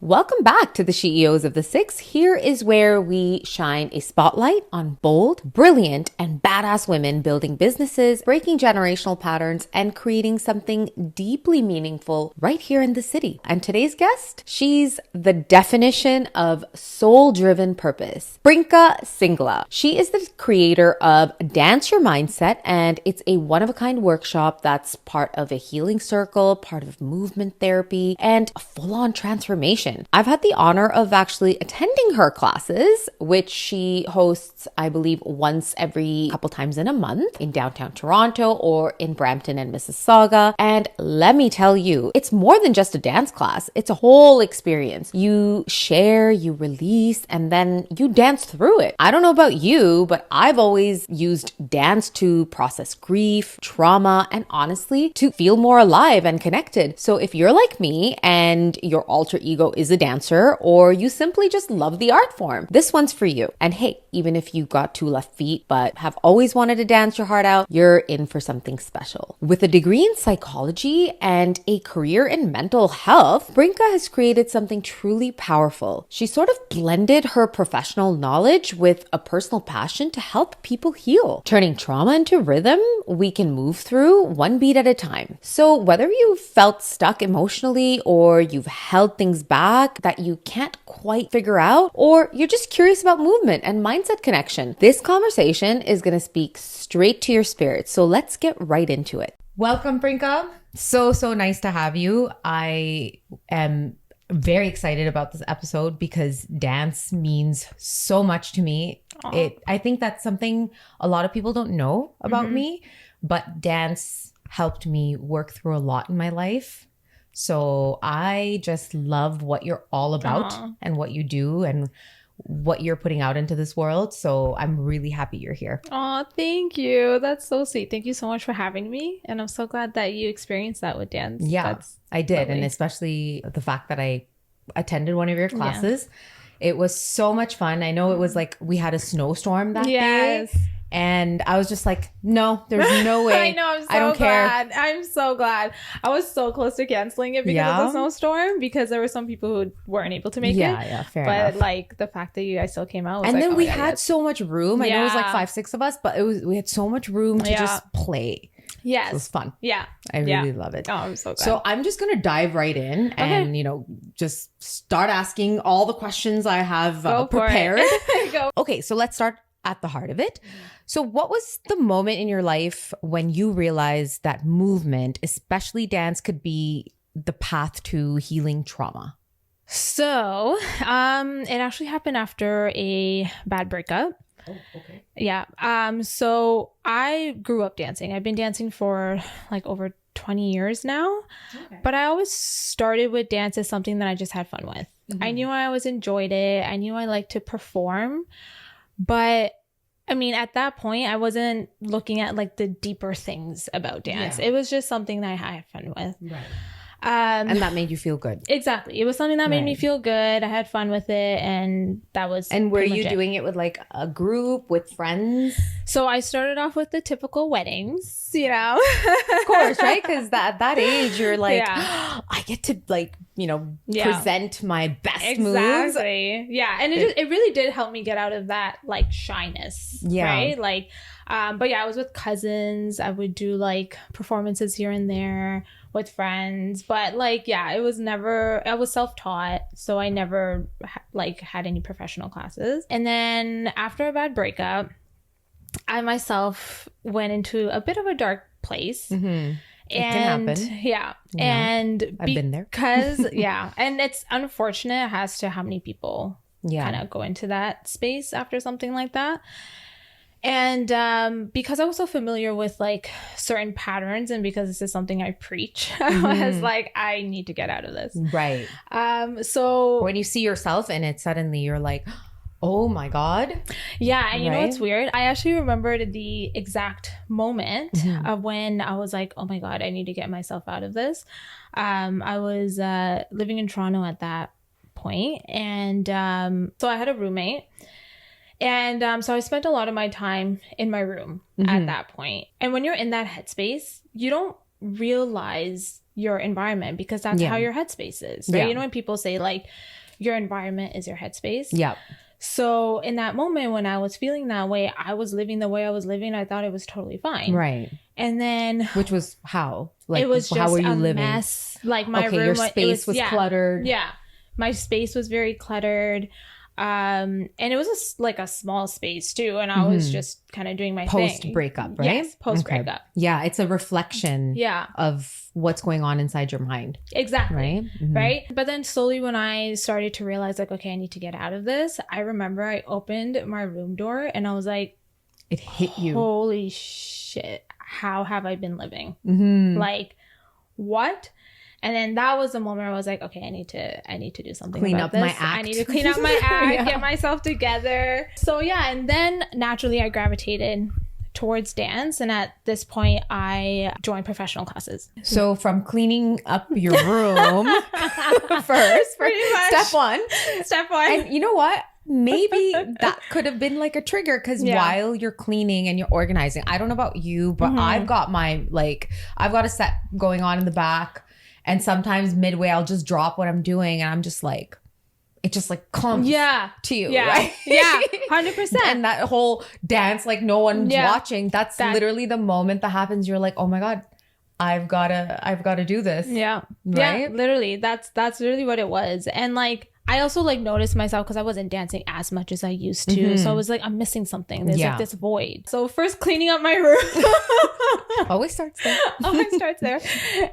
Welcome back to the She.E.Os of the Six. Here is where we shine a spotlight on bold, brilliant, and badass women building businesses, breaking generational patterns, and creating something deeply meaningful right here in the city. And today's guest, she's the definition of soul-driven purpose. Prinka Singla. She is the creator of Dance Your Mindset, and it's a one-of-a-kind workshop that's part of a healing circle, part of movement therapy, and a full-on transformation. I've had the honor of actually attending her classes, which she hosts, I believe, once every couple times in a month in downtown Toronto or in Brampton and Mississauga. And let me tell you, it's more than just a dance class. It's a whole experience. You share, you release, and then you dance through it. I don't know about you, but I've always used dance to process grief, trauma, and honestly, to feel more alive and connected. So if you're like me and your alter ego is a dancer, or you simply just love the art form, this one's for you. And hey, even if you got two left feet but have always wanted to dance your heart out, you're in for something special. With a degree in psychology and a career in mental health, Prinka has created something truly powerful. She sort of blended her professional knowledge with a personal passion to help people heal, turning trauma into rhythm we can move through one beat at a time. So whether you felt stuck emotionally, or you've held things back that you can't quite figure out, or you're just curious about movement and mindset connection, this conversation is going to speak straight to your spirit. So let's get right into it. Welcome, Prinka. So nice to have you. I am very excited about this episode because dance means so much to me. I think that's something a lot of people don't know about me, but dance helped me work through a lot in my life. So I just love what you're all about and what you do and what you're putting out into this world. So I'm really happy you're here. Oh, thank you. That's so sweet. Thank you so much for having me. And I'm so glad that you experienced that with dance. Yeah, I did. Lovely. And especially the fact that I attended one of your classes. Yeah. It was so much fun. I know it was like we had a snowstorm that day. And I was just like, no, there's no way. I know. I'm so I don't glad. care. I'm so glad. I was so close to canceling it because of the snowstorm, because there were some people who weren't able to make it. Yeah, fair enough. But like the fact that you guys still came out was and like, then oh we my God, had yes. so much room. I know it was like 5-6 of us, but we had so much room to just play. Yes. So it was fun. Yeah. I really love it. Oh, I'm so glad. So I'm just going to dive right in and, just start asking all the questions I have prepared. Go. Okay, so let's start at the heart of it. So what was the moment in your life when you realized that movement, especially dance, could be the path to healing trauma? So it actually happened after a bad breakup. Oh, okay. Yeah. So I grew up dancing. I've been dancing for like over 20 years now. Okay. But I always started with dance as something that I just had fun with. Mm-hmm. I knew I always enjoyed it. I knew I liked to perform. But I mean, at that point, I wasn't looking at like the deeper things about dance. Yeah. It was just something that I had fun with. Right. And that made you feel good. Exactly. It was something that made me feel good. I had fun with it, and that was. And were you doing it with like a group, with friends? So I started off with the typical weddings, Of course, right? Because at that age, you're like, I get to like, present my best moves. Exactly. Yeah. And it really did help me get out of that like shyness. Yeah. Right. Like, but yeah, I was with cousins. I would do like performances here and there with friends, but like, yeah, I was self-taught. So I never had any professional classes. And then after a bad breakup, I myself went into a bit of a dark place. Mm-hmm. It can happen. Yeah. And I've been there. Because, and it's unfortunate as to how many people kind of go into that space after something like that. And because I was so familiar with like certain patterns, and because this is something I preach, I was like, I need to get out of this. Right. So when you see yourself in it, suddenly you're like, oh my God. Yeah. And you know what's weird? I actually remembered the exact moment of when I was like, oh my God, I need to get myself out of this. I was living in Toronto at that point. And so I had a roommate. And so I spent a lot of my time in my room at that point. And when you're in that headspace, you don't realize your environment, because that's how your headspace is, right? You know, when people say like your environment is your headspace. Yeah. So in that moment when I was feeling that way, I was living the way I was living. I thought it was totally fine. Right. And then, which was how? Like, it was just how were you a living? mess. Like my room, your space was cluttered. Yeah, my space was very cluttered. And it was like a small space too, and I was just kind of doing my post breakup, right? Yes, post breakup. Yeah, it's a reflection of what's going on inside your mind. Exactly. Right? Right. But then slowly when I started to realize like, okay, I need to get out of this, I remember I opened my room door and I was like, it hit you. Holy shit, how have I been living? Like, what? And then that was the moment where I was like, okay, I need to do something clean about up this. my act. I need to clean up my act, get myself together. So yeah, and then naturally I gravitated towards dance. And at this point, I joined professional classes. So from cleaning up your room first, step one. And you know what? Maybe that could have been like a trigger, because while you're cleaning and you're organizing, I don't know about you, but I've got a set going on in the back. And sometimes midway, I'll just drop what I'm doing, and I'm just like, it just like comes to you, right? Yeah, 100%. And that whole dance, like no one's watching. That's literally the moment that happens. You're like, oh my God, I've gotta do this. Yeah, right. Yeah, literally, that's literally what it was. And like, I also like noticed myself, because I wasn't dancing as much as I used to. So I was like, I'm missing something. There's like this void. So first cleaning up my room. Always starts there. Always starts there.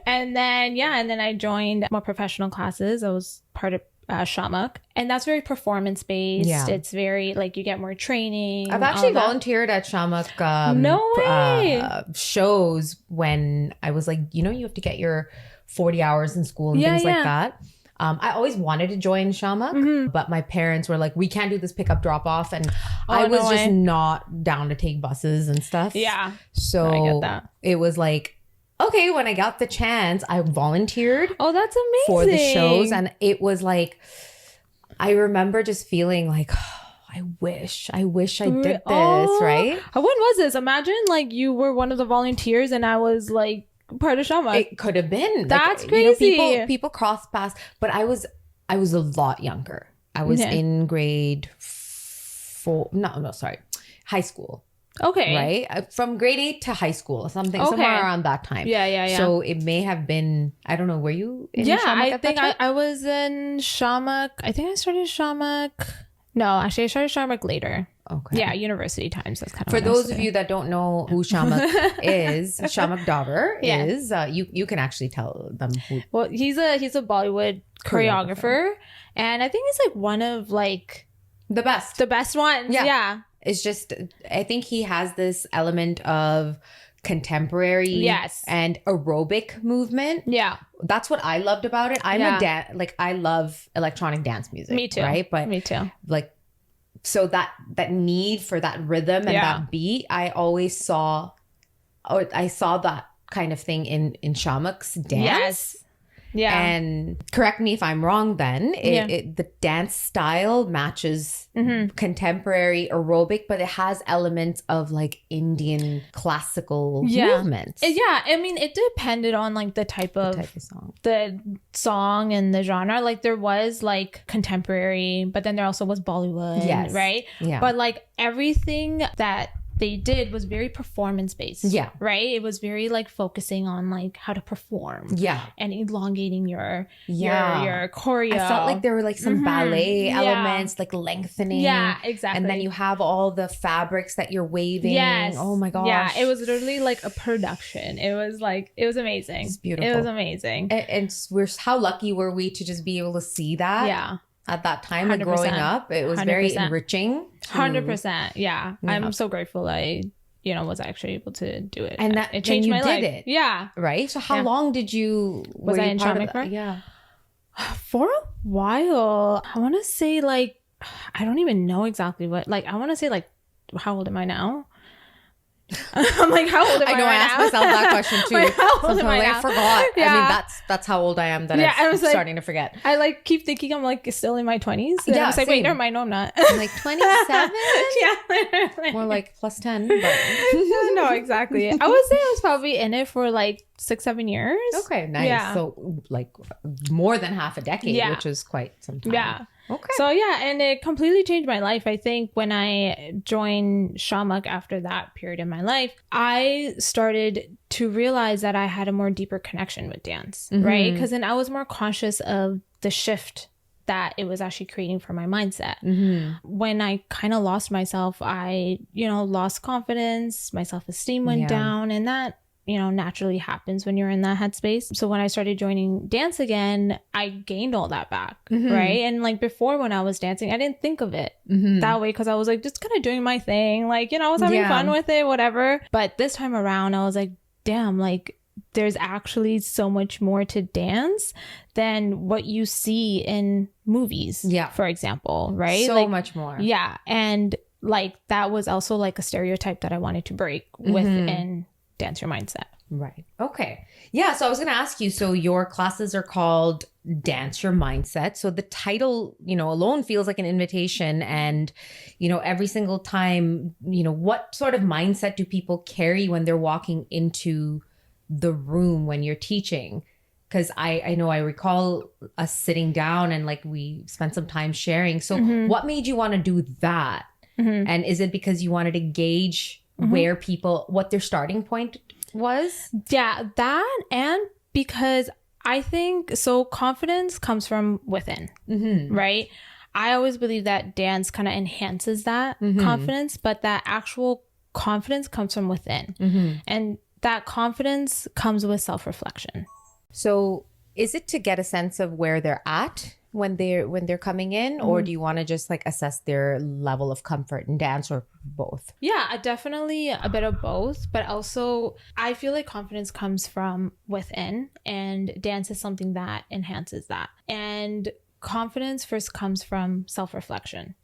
And then, I joined more professional classes. I was part of Shamuk. And that's very performance based. Yeah. It's very like you get more training. I've actually volunteered at Shamuk no way. Shows when I was like, you have to get your 40 hours in school and things like that. I always wanted to join Shamuk, but my parents were like, we can't do this pickup drop off. And I was just not down to take buses and stuff. Yeah. So I get that. It was like, okay, when I got the chance, I volunteered. Oh, that's amazing. For the shows. And it was like, I remember just feeling like, I wish I did this, right? When was this? Imagine like you were one of the volunteers and I was like, part of Shamuk. It could have been. That's crazy. People cross paths, but I was a lot younger. I was in grade 4. High school. Okay. Right? From grade 8 to high school, somewhere around that time. Yeah. So it may have been, I don't know, were you in Shamuk I think I was in Shamuk. I think I started Shamuk. No, actually I started Shamuk later. Okay. Yeah, university times. That's kind of for those of you that don't know who Shamuk is. Shamuk Davar is you can actually tell them who. Well, he's a Bollywood choreographer, and I think he's like one of like the best ones. Yeah. It's just I think he has this element of contemporary and aerobic movement. Yeah, that's what I loved about it. I love electronic dance music. Me too. Right, but me too. Like. So that need for that rhythm and that beat, I always saw, I saw that kind of thing in Shamuk's dance. Yes. Yeah. And correct me if I'm wrong then, the dance style matches contemporary aerobic, but it has elements of like Indian classical movements. Yeah. I mean, it depended on like the type of song. The song and the genre. Like there was like contemporary, but then there also was Bollywood, right? Yeah. But like everything that they did was very performance based. Yeah. Right? It was very like focusing on like how to perform. Yeah. And elongating your choreo. I felt like there were like some ballet elements, like lengthening. Yeah, exactly. And then you have all the fabrics that you're waving. Yes. Oh my gosh. Yeah. It was literally like a production. It was amazing. It's beautiful. It was amazing. And how lucky were we to just be able to see that? Yeah. At that time, like growing up, it was 100%. Very enriching. 100%. Yeah. I'm so grateful I, was actually able to do it. And that it changed my life. It. Yeah. Right? So how long did you... Was I in Shamuk for? Yeah. For a while. I want to say like... I don't even know exactly what... Like, I want to say like... How old am I now? I'm like, how old am I? I know right I asked myself that question too. Like, how old am I now? I forgot. Yeah. I mean, that's how old I am that I'm like, starting to forget. I like keep thinking I'm like still in my 20s. And I was like, wait, never mind. No, I'm not. I'm like 27? Yeah. More like plus 10. But. No, exactly. I would say I was probably in it for like 6-7 years. Okay, nice. Yeah. So like more than half a decade, which is quite some time. Yeah. Okay. So yeah, and it completely changed my life. I think when I joined Shamak after that period in my life, I started to realize that I had a more deeper connection with dance, right? Because then I was more conscious of the shift that it was actually creating for my mindset. When I kind of lost myself, I, lost confidence, my self-esteem went down, and that, naturally happens when you're in that headspace. So when I started joining dance again, I gained all that back, right? And like before when I was dancing, I didn't think of it that way because I was like just kind of doing my thing. Like, I was having fun with it, whatever. But this time around, I was like, damn, like there's actually so much more to dance than what you see in movies, for example, right? So like, much more. Yeah. And like that was also like a stereotype that I wanted to break within Dance Your Mindset. Right. Okay. Yeah. So I was going to ask you, so your classes are called Dance Your Mindset. So the title, alone feels like an invitation. And, every single time, what sort of mindset do people carry when they're walking into the room when you're teaching? Because I know I recall us sitting down and like we spent some time sharing. So what made you want to do that? And is it because you wanted to gauge where people, what their starting point was? Yeah, that, and because I think, so confidence comes from within, right? I always believe that dance kind of enhances that confidence, but that actual confidence comes from within. And that confidence comes with self-reflection. So is it to get a sense of where they're at when they're coming in, or do you want to just like assess their level of comfort in dance, or both? Yeah, definitely a bit of both, but also I feel like confidence comes from within, and dance is something that enhances that. And confidence first comes from self-reflection.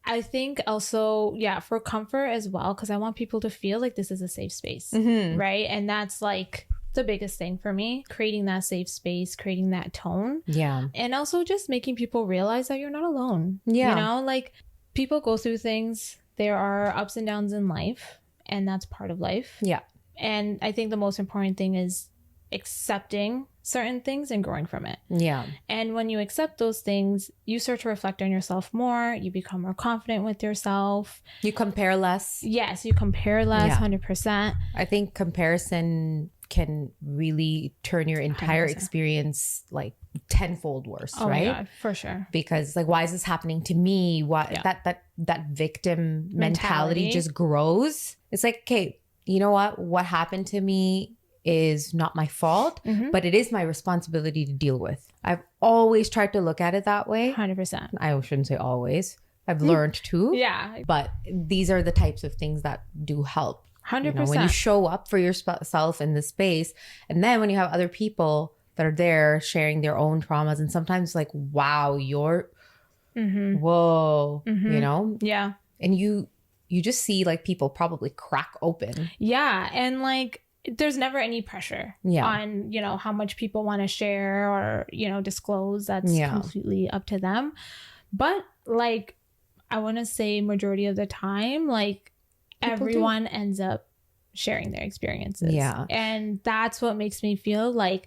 I think also, for comfort as well, because I want people to feel like this is a safe space, right? And that's like the biggest thing for me, creating that safe space, creating that tone. Yeah. And also just making people realize that you're not alone. Yeah. Like people go through things. There are ups and downs in life, and that's part of life. Yeah. And I think the most important thing is accepting certain things and growing from it. Yeah. And when you accept those things, you start to reflect on yourself more. You become more confident with yourself. You compare less. Yes, you compare less, 100%. I think comparison can really turn your entire 100%. Experience like tenfold worse, right? Oh my God, for sure. Because like, why is this happening to me? Why that victim mentality just grows. It's like, okay, you know what happened to me is not my fault, but it is my responsibility to deal with. I've always tried to look at it that way. 100%. I shouldn't say always. I've learned to. Yeah. But these are the types of things that do help. 100%. When you show up for yourself in the space, and then when you have other people that are there sharing their own traumas, and sometimes like, wow, you're, whoa, Yeah. And you just see like people probably crack open. Yeah. And like, there's never any pressure on, how much people want to share or, disclose. That's completely up to them. But like, I want to say majority of the time, like, everyone ends up sharing their experiences. Yeah. And that's what makes me feel like,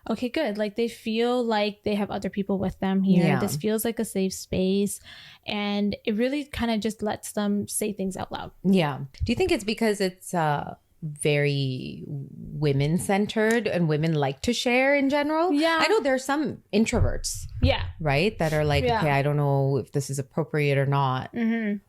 okay, good. Like they feel like they have other people with them here. Yeah. This feels like a safe space. And it really kind of just lets them say things out loud. Yeah. Do you think it's because it's very women centered and women like to share in general? Yeah. I know there are some introverts. Yeah. Right? That are like, okay, I don't know if this is appropriate or not.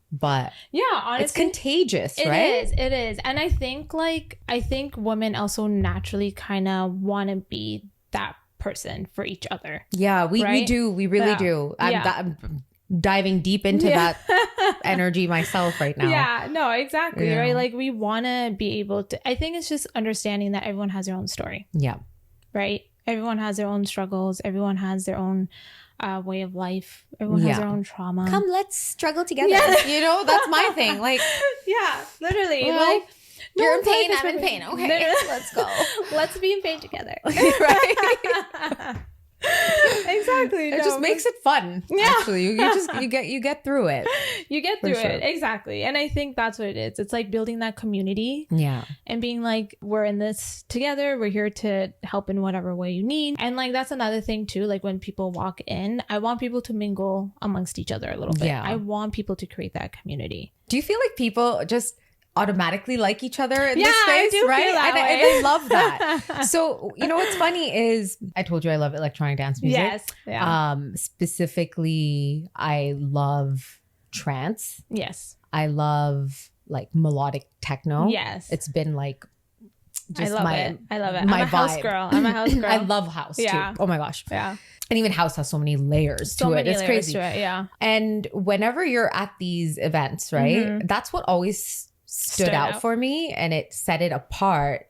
But yeah, honestly, it's contagious, right? It is. And I think women also naturally kind of want to be that person for each other. Yeah, we do. We really do. I'm diving deep into that energy myself right now. Yeah, no, exactly. Right. Like we want to be able to, I think it's just understanding that everyone has their own story. Yeah. Right. Everyone has their own struggles. Everyone has their own way of life. Everyone has their own trauma. Come, let's struggle together. Yeah. That's my thing. Like, yeah, literally. Well, like, you're in pain, I'm in pain. Okay, let's go. Let's be in pain together. Right. Exactly. It just makes it fun. Yeah. Actually, you get through it. You get through it. Exactly. And I think that's what it is. It's like building that community. Yeah. And being like, we're in this together. We're here to help in whatever way you need. And like, that's another thing too. Like when people walk in, I want people to mingle amongst each other a little bit. Yeah. I want people to create that community. Do you feel like people just automatically like each other in this space? I do right? Feel that way. And I love that. So, you know, what's funny is I told you I love electronic dance music. Yes. Yeah. Specifically, I love trance. Yes. I love like melodic techno. Yes. It's been like just I love it. My I'm a house girl. I'm a house girl. I love house too. Oh my gosh. Yeah. And even house has so many layers to it. It's crazy. Yeah. And whenever you're at these events, right? That's what always stood out for me, and it set it apart,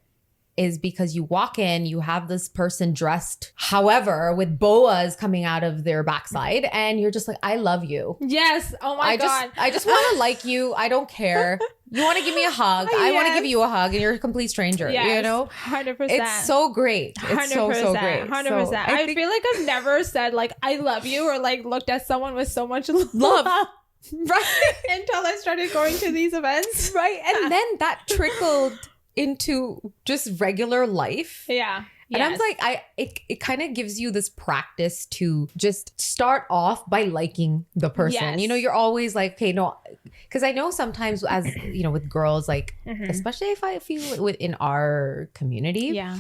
is because you walk in, you have this person dressed however with boas coming out of their backside, and you're just like, I love you. Yes. Oh my God. I just want to like you. I don't care. You want to give me a hug. I want to give you a hug, and you're a complete stranger. Yes, you know? 100%. It's so great. It's so great. 100%. So I feel like I've never said like, I love you, or like looked at someone with so much love. Right. Until I started going to these events. Right. And then that trickled into just regular life. Yeah. And I'm like, it kind of gives you this practice to just start off by liking the person. Yes. You know, you're always like, okay, no, because I know sometimes as, you know, with girls, like, especially if I feel within our community. Yeah.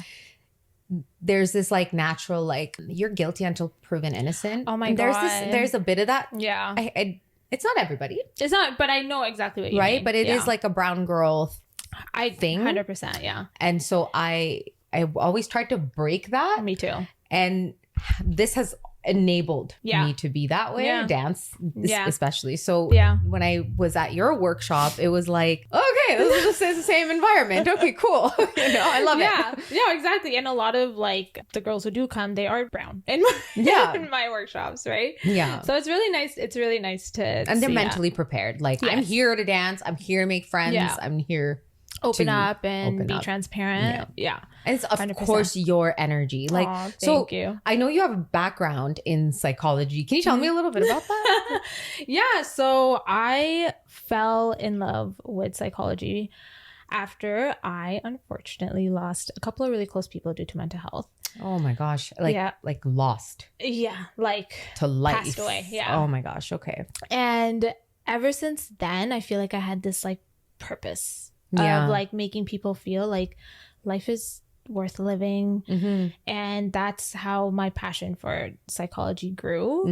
There's this like natural, like, you're guilty until proven innocent. Oh my God. There's a bit of that. Yeah. It's not everybody. It's not, but I know exactly what you mean. Right. But it is like a brown girl thing. 100%. Yeah. And so I always tried to break that. Me too. And this has enabled me to be that way. Dance, especially. So when I was at your workshop, it was like, okay, this is the same environment. Okay, cool. You know, I love it. Yeah, exactly. And a lot of like the girls who do come, they are brown in my workshops, right? Yeah. So it's really nice. It's really nice to and they're mentally prepared. Like, I'm here to dance. I'm here to make friends. I'm here open up and be transparent. Yeah. And it's of 100%. Course your energy. Like, thank you. I know you have a background in psychology. Can you tell me a little bit about that? Yeah. So I fell in love with psychology after I unfortunately lost a couple of really close people due to mental health. Oh my gosh. Like lost. Yeah. Like to life. Passed away. Yeah. Oh my gosh. Okay. And ever since then, I feel like I had this like purpose of like making people feel like life is worth living. And that's how my passion for psychology grew.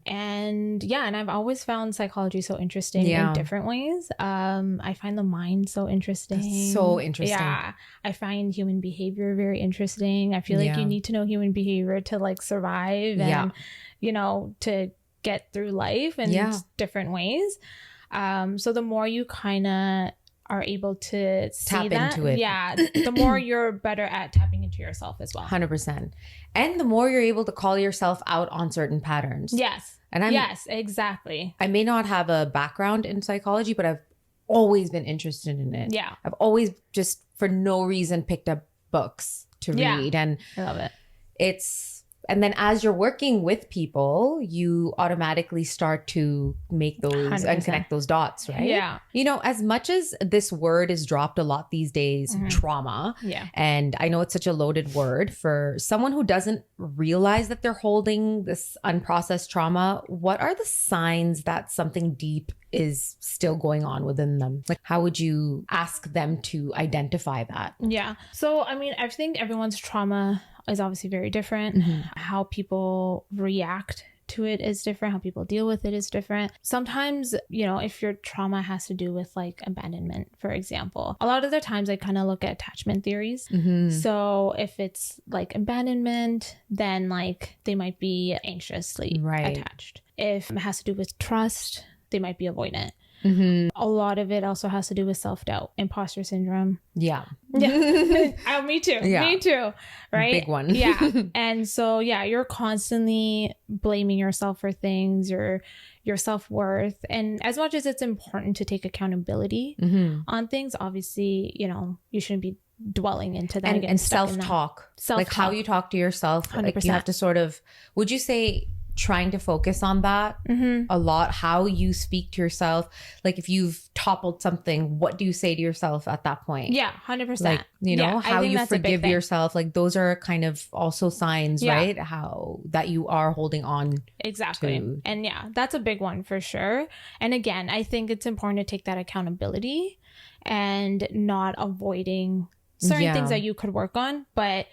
And and I've always found psychology so interesting in different ways. I find the mind so interesting. That's so interesting. Yeah. I find human behavior very interesting. I feel like you need to know human behavior to like survive and, you know, to get through life in different ways. So the more you kind of are able to tap into it. Yeah. The more you're better at tapping into yourself as well. 100%. And the more you're able to call yourself out on certain patterns. Yes. And yes, exactly. I may not have a background in psychology, but I've always been interested in it. Yeah. I've always just for no reason picked up books to read. And I love it. And then as you're working with people, you automatically start to make those 100%. And connect those dots, right? Yeah. You know, as much as this word is dropped a lot these days, trauma. Yeah. And I know it's such a loaded word for someone who doesn't realize that they're holding this unprocessed trauma. What are the signs that something deep is still going on within them? Like, how would you ask them to identify that? Yeah. So, I mean, I think everyone's trauma is obviously very different. How people react to it is different. How people deal with it is different. Sometimes, you know, if your trauma has to do with like abandonment, for example, a lot of the times I kind of look at attachment theories. So if it's like abandonment, then like they might be anxiously attached. If it has to do with trust, they might be avoidant. A lot of it also has to do with self-doubt, imposter syndrome. Yeah. Oh, me too. Yeah. Me too. Right. Big one. Yeah. And so, you're constantly blaming yourself for things, your self-worth. And as much as it's important to take accountability on things, obviously, you know, you shouldn't be dwelling into that and self-talk. Like how you talk to yourself. 100%. Like you have to sort of, would you say trying to focus on that a lot, how you speak to yourself? Like if you've toppled something, what do you say to yourself at that point? Yeah, 100%. Like, you know, how you forgive yourself. Like those are kind of also signs, right? How that you are holding on. Exactly. And yeah, that's a big one for sure. And again, I think it's important to take that accountability and not avoiding certain things that you could work on, but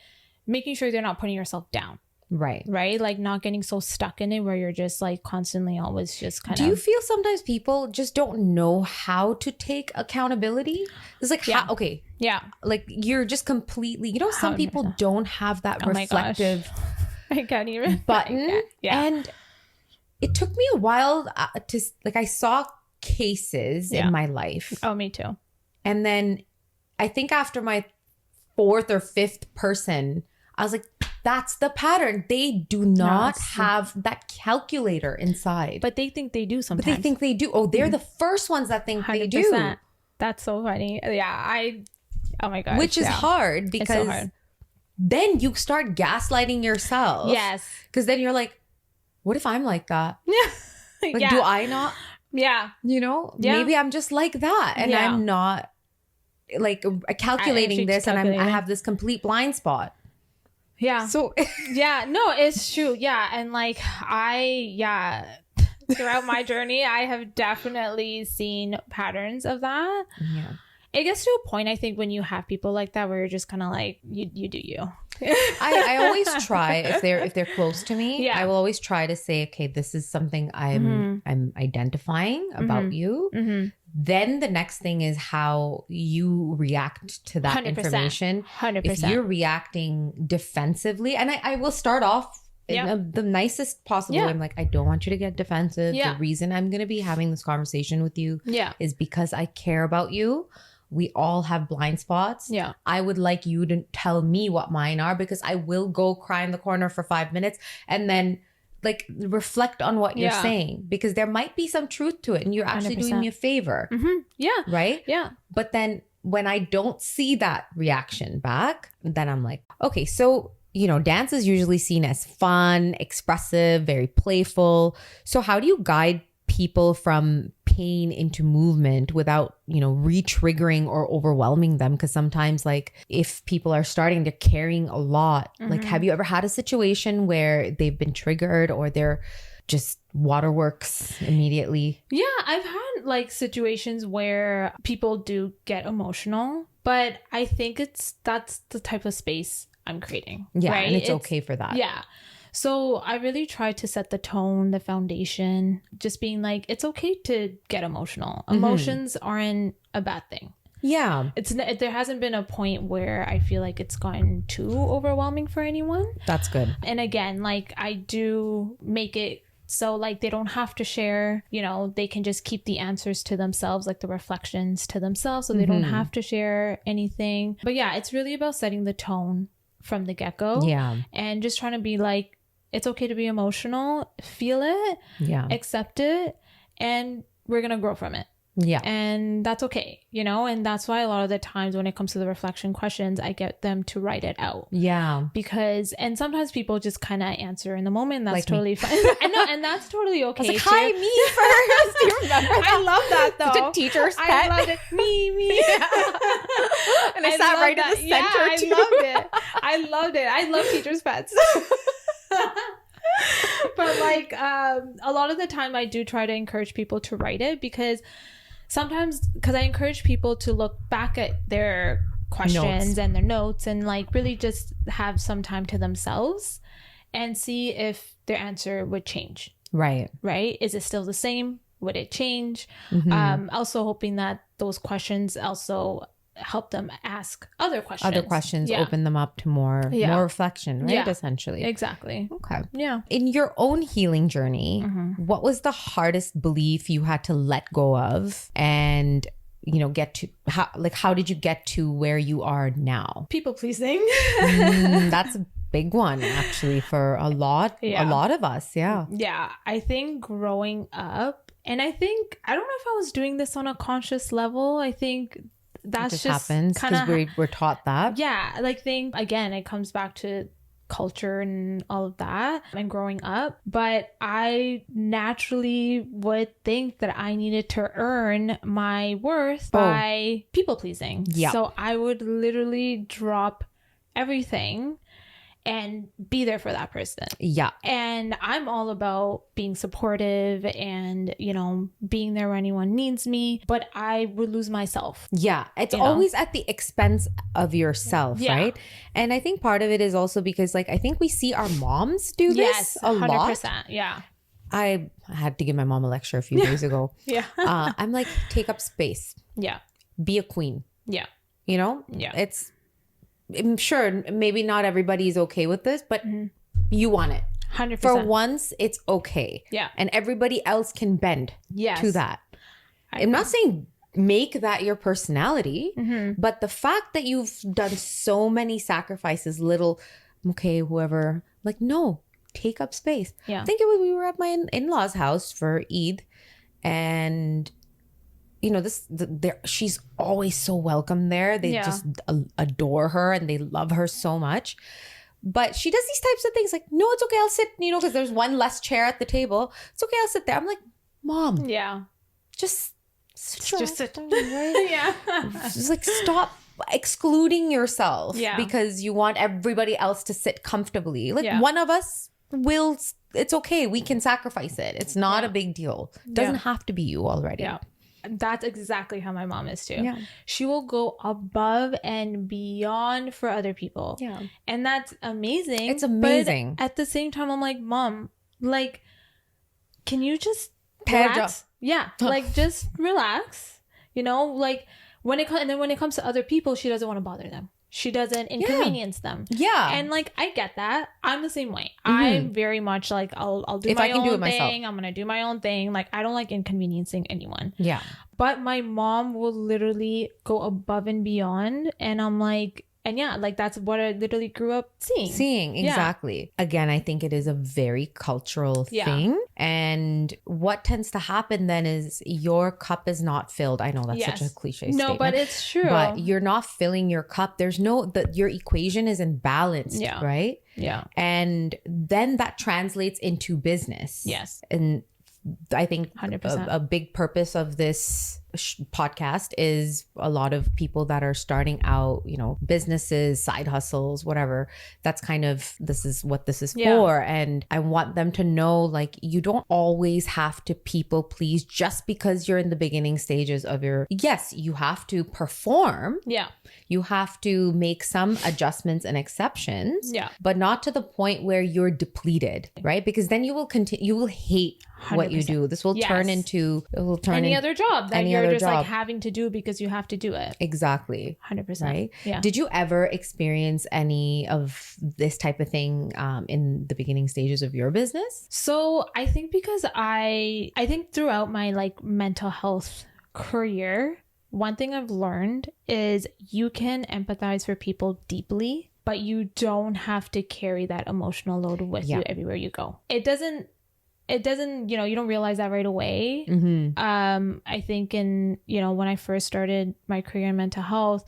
making sure you're not putting yourself down. Right. Like not getting so stuck in it where you're just like constantly always just kind of. Do you feel sometimes people just don't know how to take accountability? It's like, how, okay. Yeah. Like you're just completely, you know, some 100%. people don't have that reflective I can't even button. And it took me a while to, like, I saw cases in my life. Oh, me too. And then I think after my 4th or 5th person, I was like, that's the pattern. They do not have that calculator inside. But they think they do sometimes. But they think they do. Oh, they're the first ones that think 100%. They do. That's so funny. Yeah, oh my gosh. Which is hard because then you start gaslighting yourself. Yes. Because then you're like, what if I'm like that? Yeah. Like, do I not? Yeah. You know, maybe I'm just like that. And I'm not like calculating this and I have this complete blind spot. Yeah. So no, it's true. Yeah. And like throughout my journey, I have definitely seen patterns of that. Yeah. It gets to a point, I think, when you have people like that where you're just kind of like, you do you. I always try if they're close to me. Yeah. I will always try to say, okay, this is something I'm identifying about you. Then the next thing is how you react to that 100%. information. 100%. If you're reacting defensively, and I will start off in the nicest possible way. I'm like, I don't want you to get defensive. The reason I'm going to be having this conversation with you is because I care about you. We all have blind spots. Yeah. I would like you to tell me what mine are because I will go cry in the corner for 5 minutes and then like reflect on what you're saying because there might be some truth to it and you're actually 100%. Doing me a favor. Yeah. Right? Yeah. But then when I don't see that reaction back, then I'm like, okay, so, you know, dance is usually seen as fun, expressive, very playful. So how do you guide people from pain into movement without, you know, re-triggering or overwhelming them? Because sometimes like if people are starting, they're carrying a lot. Like, have you ever had a situation where they've been triggered or they're just waterworks immediately? Yeah, I've had like situations where people do get emotional, but I think that's the type of space I'm creating. Yeah, right? And it's okay for that. Yeah. So I really try to set the tone, the foundation, just being like, it's okay to get emotional. Emotions aren't a bad thing. Yeah. There hasn't been a point where I feel like it's gotten too overwhelming for anyone. That's good. And again, like I do make it so like they don't have to share, you know, they can just keep the answers to themselves, like the reflections to themselves. So they don't have to share anything. But yeah, it's really about setting the tone from the get-go. Yeah. And just trying to be like, it's okay to be emotional, feel it, accept it, and we're going to grow from it. Yeah. And that's okay, you know? And that's why a lot of the times when it comes to the reflection questions, I get them to write it out. Yeah. Because, and sometimes people just kind of answer in the moment. And that's like totally fine. I know, and that's totally okay. I was like, hi, me first. Do you remember that? I love that though. Such a teacher's pet. I loved it. Me. Yeah. And I sat right in the center too. I loved it. I love teacher's pets. But like a lot of the time I do try to encourage people to write it because I encourage people to look back at their questions and their notes and like really just have some time to themselves and see if their answer would change. Right. Is it still the same? Would it change? Also hoping that those questions also help them ask other questions. Open them up to more reflection, right? Essentially. Exactly. Okay. Yeah. In your own healing journey, what was the hardest belief you had to let go of and, you know, get to how did you get to where you are now? People pleasing. That's a big one actually for a lot of us. Yeah. Yeah. I think growing up, and I don't know if I was doing this on a conscious level. I think that's just happens because we're taught that. Yeah. Like think again, it comes back to culture and all of that and growing up. But I naturally would think that I needed to earn my worth by people pleasing. Yeah. So I would literally drop everything and be there for that person. Yeah. And I'm all about being supportive and, you know, being there when anyone needs me, but I would lose myself. Yeah. It's always at the expense of yourself, right? And I think part of it is also because like, I think we see our moms do this a 100%. Lot. Yeah. I had to give my mom a lecture a few days ago. Yeah. I'm like, take up space. Yeah. Be a queen. Yeah. You know? Yeah. I'm sure maybe not everybody's okay with this, but you want it. 100%. For once, it's okay. Yeah. And everybody else can bend to that. I'm not saying make that your personality, but the fact that you've done so many sacrifices, whoever, like, no, take up space. Yeah. I think it was, we were at my in-laws' house for Eid, and you know, she's always so welcome there. They just adore her and they love her so much. But she does these types of things like, no, it's okay, I'll sit, you know, because there's one less chair at the table. It's okay, I'll sit there. I'm like, Mom. Yeah. Just sit. Right? Yeah. Just like stop excluding yourself because you want everybody else to sit comfortably. Like one of us will, it's okay. We can sacrifice it. It's not a big deal. It doesn't have to be you already. Yeah. That's exactly how my mom is too. Yeah. She will go above and beyond for other people. Yeah. And that's amazing. It's amazing. But at the same time, I'm like, Mom, like, can you just relax? Yeah. Like, just relax. You know, like when it comes to other people, she doesn't want to bother them. She doesn't inconvenience them. Yeah. And like, I get that. I'm the same way. I'm very much like, I'll do my own thing. I'm going to do my own thing. Like, I don't like inconveniencing anyone. Yeah. But my mom will literally go above and beyond. And I'm like, and yeah, like that's what I literally grew up seeing. Exactly. Again, I think it is a very cultural thing. And what tends to happen then is your cup is not filled. I know that's such a cliche statement. No, but it's true. But you're not filling your cup. There's your equation is imbalanced, right? Yeah. And then that translates into business. Yes. And I think 100%. A big purpose of this podcast is a lot of people that are starting out, you know, businesses, side hustles, whatever. That's kind of, this is what this is for. And I want them to know, like, you don't always have to people please just because you're in the beginning stages of yes, you have to perform. Yeah. You have to make some adjustments and exceptions, but not to the point where you're depleted, right? Because then you will continue, you will hate 100%. What you do. This will turn into, any other job that you're just like having to do because you have to do it. Exactly. 100%. Right? Yeah. Did you ever experience any of this type of thing in the beginning stages of your business? So I think because I think throughout my like mental health career, one thing I've learned is you can empathize for people deeply, but you don't have to carry that emotional load with you everywhere you go. It doesn't, you know, you don't realize that right away. I think when I first started my career in mental health,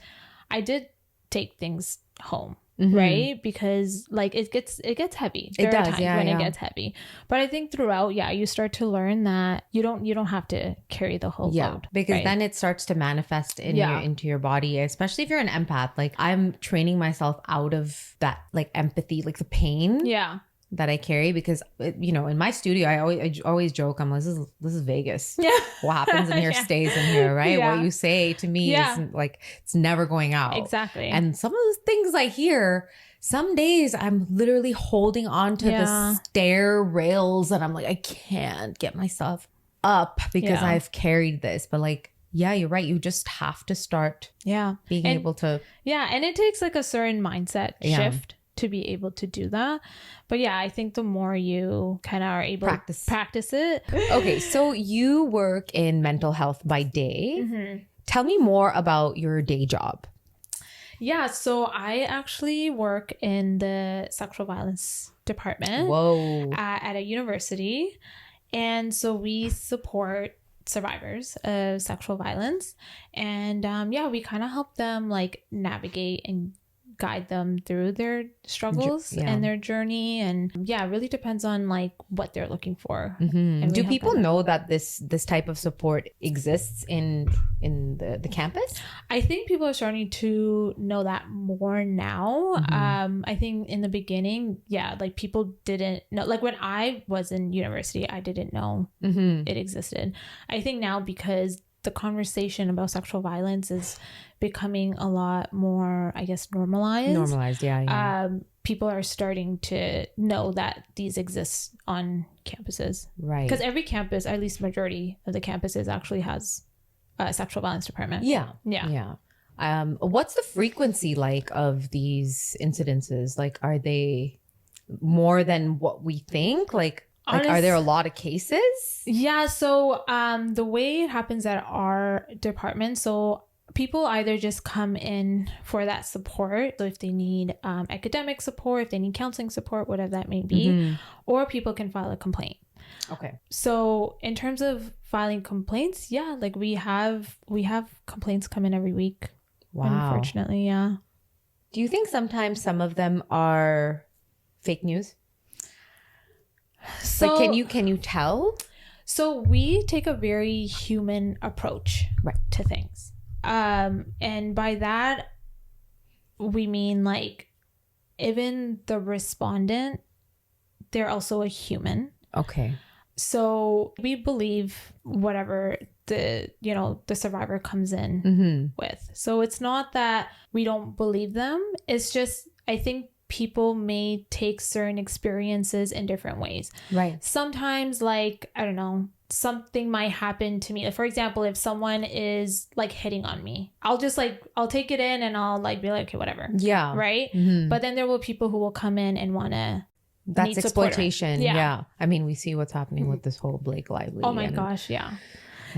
I did take things home. Right? Because like it gets heavy. There are times when it gets heavy. But I think throughout, you start to learn that you don't have to carry the whole load. Because then it starts to manifest into your body, especially if you're an empath. Like I'm training myself out of that like empathy, like the pain. Yeah. That I carry because, you know, in my studio, I always joke, I'm like, this is Vegas. Yeah. What happens in here stays in here, right? What you say to me is like, it's never going out. Exactly. And some of the things I hear, some days I'm literally holding on to the stair rails and I'm like, I can't get myself up because I've carried this. But like, yeah, you're right. You just have to start being able to. Yeah. And it takes like a certain mindset shift to be able to do that. But I think the more you kind of are able to practice it. Okay, so you work in mental health by day. Tell me more about your day job. Yeah, so I actually work in the sexual violence department. Whoa. At a university. And so we support survivors of sexual violence. And we kind of help them like navigate and guide them through their struggles and their journey. And it really depends on like what they're looking for. And do people know that this type of support exists in the campus? I think people are starting to know that more now. I think in the beginning, like people didn't know. Like when I was in university, I didn't know it existed. I think now, because the conversation about sexual violence is becoming a lot more, I guess, normalized. People are starting to know that these exist on campuses, right? Because every campus, at least majority of the campuses, actually has a sexual violence department. What's the frequency like of these incidences? Like, are they more than what we think? Like, are there a lot of cases? Yeah. So the way it happens at our department, so people either just come in for that support. So if they need academic support, if they need counseling support, whatever that may be, or people can file a complaint. Okay. So in terms of filing complaints, like we have complaints come in every week. Wow. Unfortunately, yeah. Do you think sometimes some of them are fake news? So like, can you tell? So we take a very human approach to things. And by that, we mean like even the respondent, they're also a human. Okay. So we believe whatever the survivor comes in with. So it's not that we don't believe them. It's just, I think people may take certain experiences in different ways. Right. Sometimes, like, I don't know, something might happen to me. Like, for example, if someone is like hitting on me, I'll take it in and I'll like be like, okay, whatever. Yeah. Right. But then there will people who will come in and want to. That's exploitation. Yeah. I mean, we see what's happening with this whole Blake Lively. Oh my gosh. Yeah.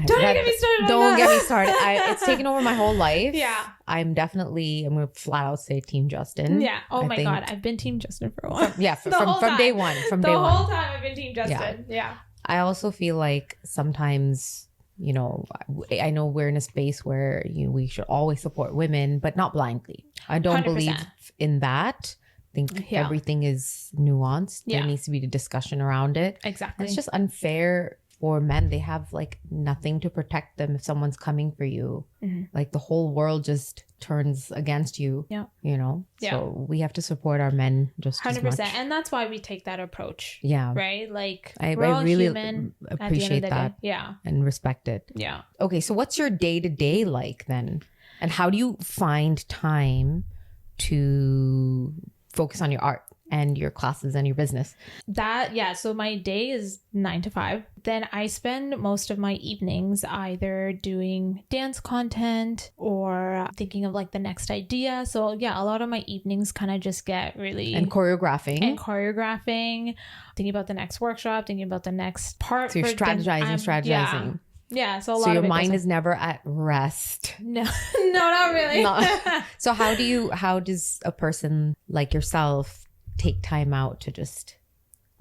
Don't get me started. Don't get me started. It's taken over my whole life. Yeah. I'm gonna flat out say Team Justin. Yeah. Oh my God. I've been Team Justin for a while. From day one. From day one. The whole time I've been Team Justin. Yeah. I also feel like sometimes, I know we're in a space where we should always support women, but not blindly. I don't 100%. Believe in that. I think everything is nuanced. There needs to be a discussion around it. Exactly. And it's just unfair for men. They have like nothing to protect them if someone's coming for you. Like the whole world just turns against you. So we have to support our men just 100%. As much. And that's why we take that approach. Yeah. Right. Like I really appreciate that. Yeah. And respect it. Yeah. Okay. So what's your day-to-day like then? And how do you find time to focus on your art and your classes and your business? So my day is 9 to 5. Then I spend most of my evenings either doing dance content or thinking of like the next idea. So a lot of my evenings kind of just get really... And choreographing, thinking about the next workshop, thinking about the next part. So you're strategizing. Yeah, so your mind is never at rest. No, not really. So how does a person like yourself take time out to just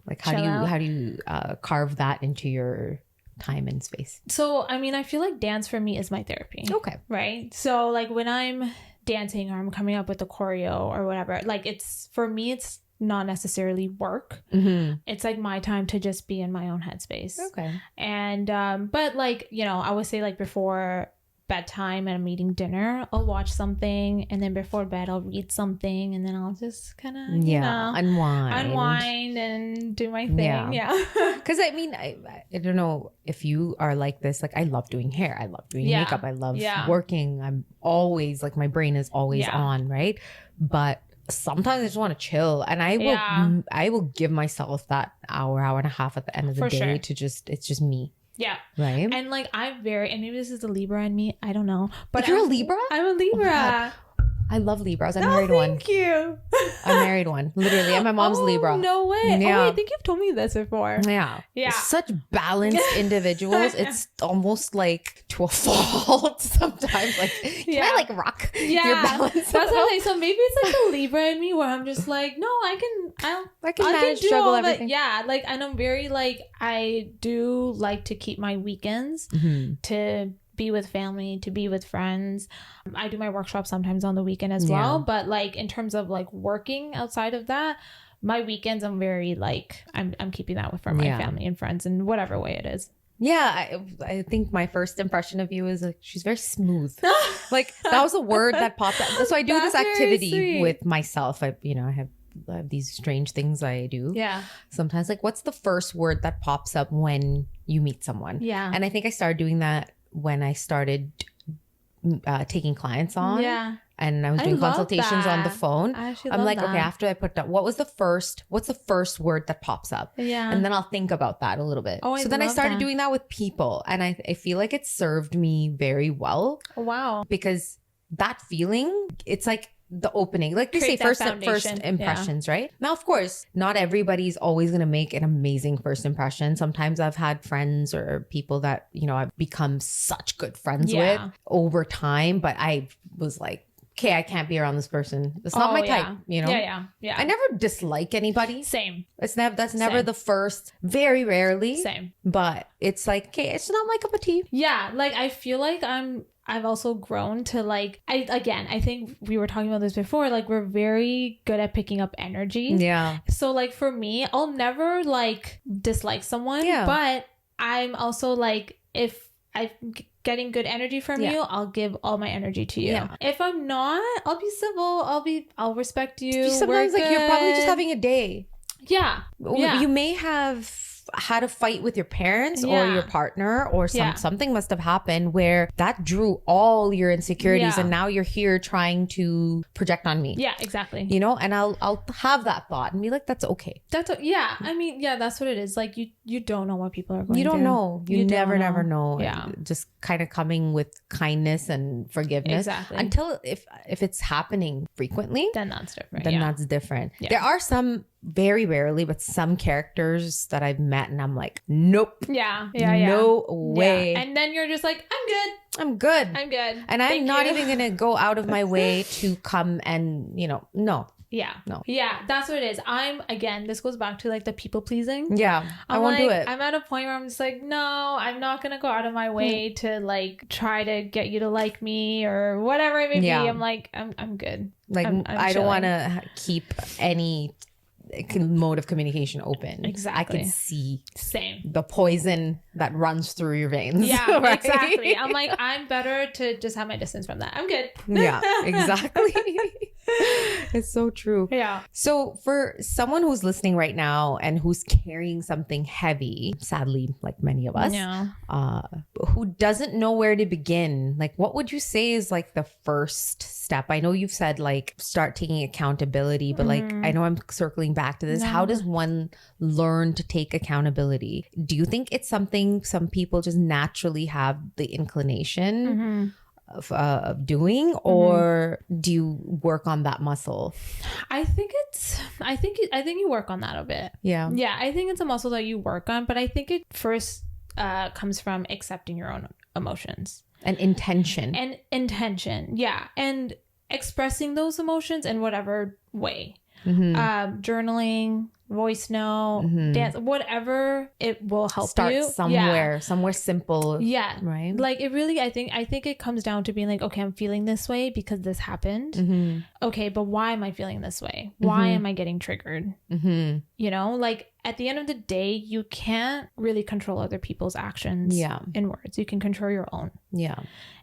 like, how do you carve that into your time and space? So, I mean, I feel like dance for me is my therapy. Okay. Right. So like when I'm dancing or I'm coming up with a choreo or whatever, like for me, it's not necessarily work. It's like my time to just be in my own headspace. Okay. And but like, I would say like before bedtime and I'm eating dinner, I'll watch something, and then before bed I'll read something, and then I'll just kind of unwind and do my thing. Because I mean, I don't know if you are like this. Like, I love doing hair, I love doing makeup, I love working. I'm always like, my brain is always on, right? But sometimes I just want to chill, and I will give myself that hour and a half at the end of the day to just, it's just me. Yeah. Right. And like and maybe this is the Libra in me, I don't know. But you're a Libra? I'm a Libra. I love Libras. I married one. Thank you. I married one. Literally. And my mom's Libra. No way. Yeah. Oh, I think you've told me this before. Yeah. Yeah. Such balanced individuals. It's almost like to a fault sometimes. Like, can I like rock your balance? That's what I'm saying. So maybe it's like the Libra in me where I'm just like, no, I can manage, do juggle all everything. that. Yeah. Like, and I'm very like, I do like to keep my weekends to be with family, to be with friends. I do my workshops sometimes on the weekend as well. But like in terms of like working outside of that, my weekends, I'm very like, I'm keeping that for my family and friends in whatever way it is. Yeah, I think my first impression of you is like, she's very smooth. Like that was a word that popped up. So I do this activity with myself. I have these strange things I do. Yeah. Sometimes like, what's the first word that pops up when you meet someone? Yeah. And I think I started doing that when I started taking clients on. Yeah. And I was doing consultations on the phone. I'm like, okay, after I put that, what's the first word that pops up? Yeah. And then I'll think about that a little bit. Oh, so then I started doing that with people. And I feel like it served me very well. Oh, wow. Because that feeling, it's like the opening, like you say, first impressions, right? Now, of course, not everybody's always going to make an amazing first impression. Sometimes I've had friends or people that, I've become such good friends with over time, but I was like, okay, I can't be around this person. It's not my type, Yeah. I never dislike anybody. Same. That's never the first, very rarely. Same. But it's like, okay, it's not my cup of tea. Yeah. Like, I feel like I've also grown to like, I think we were talking about this before, like we're very good at picking up energy. Yeah. So like for me, I'll never like dislike someone, but I'm also like, if I'm getting good energy from you, I'll give all my energy to you. Yeah. If I'm not, I'll be civil. I'll respect you. Sometimes like you're probably just having a day. Yeah. You may have had a fight with your parents or your partner or something must have happened where that drew all your insecurities and now you're here trying to project on me. Yeah, exactly. And I'll have that thought and be like, that's okay. I mean, that's what it is. Like you don't know what people are going through. You don't know. You never know. Yeah. Just kind of coming with kindness and forgiveness. Exactly. Until if it's happening frequently, then that's different. That's different. Yeah. There are some, very rarely, but some characters that I've met and I'm like, nope. Yeah. No way. Yeah. And then you're just like, I'm good. And I'm not even going to go out of my way to come and, no. Yeah. No. Yeah. That's what it is. This goes back to like the people pleasing. Yeah. I won't do it. I'm at a point where I'm just like, no, I'm not going to go out of my way to like try to get you to like me or whatever it may be. I'm like, I'm good. Like, I don't want to keep any mode of communication open. Exactly. I can see Same. the poison that runs through your veins. Yeah, right? Exactly. I'm like, I'm better to just have my distance from that. I'm good. Yeah, exactly. It's so true. Yeah. So for someone who's listening right now and who's carrying something heavy, sadly, like many of us, who doesn't know where to begin, like what would you say is like the first step? I know you've said like start taking accountability, but like I know I'm circling back to this. How does one learn to take accountability? Do you think it's something some people just naturally have the inclination of doing, or do you work on that muscle? I think you work on that a bit. Yeah. I think it's a muscle that you work on, but I think it first comes from accepting your own emotions and intention yeah, and expressing those emotions in whatever way. Journaling, voice note, dance, whatever, it will help you. Start somewhere simple. Yeah. Right. Like it really, I think it comes down to being like, okay, I'm feeling this way because this happened. Okay, but why am I feeling this way? Why am I getting triggered? Like at the end of the day, you can't really control other people's actions and words. You can control your own. Yeah.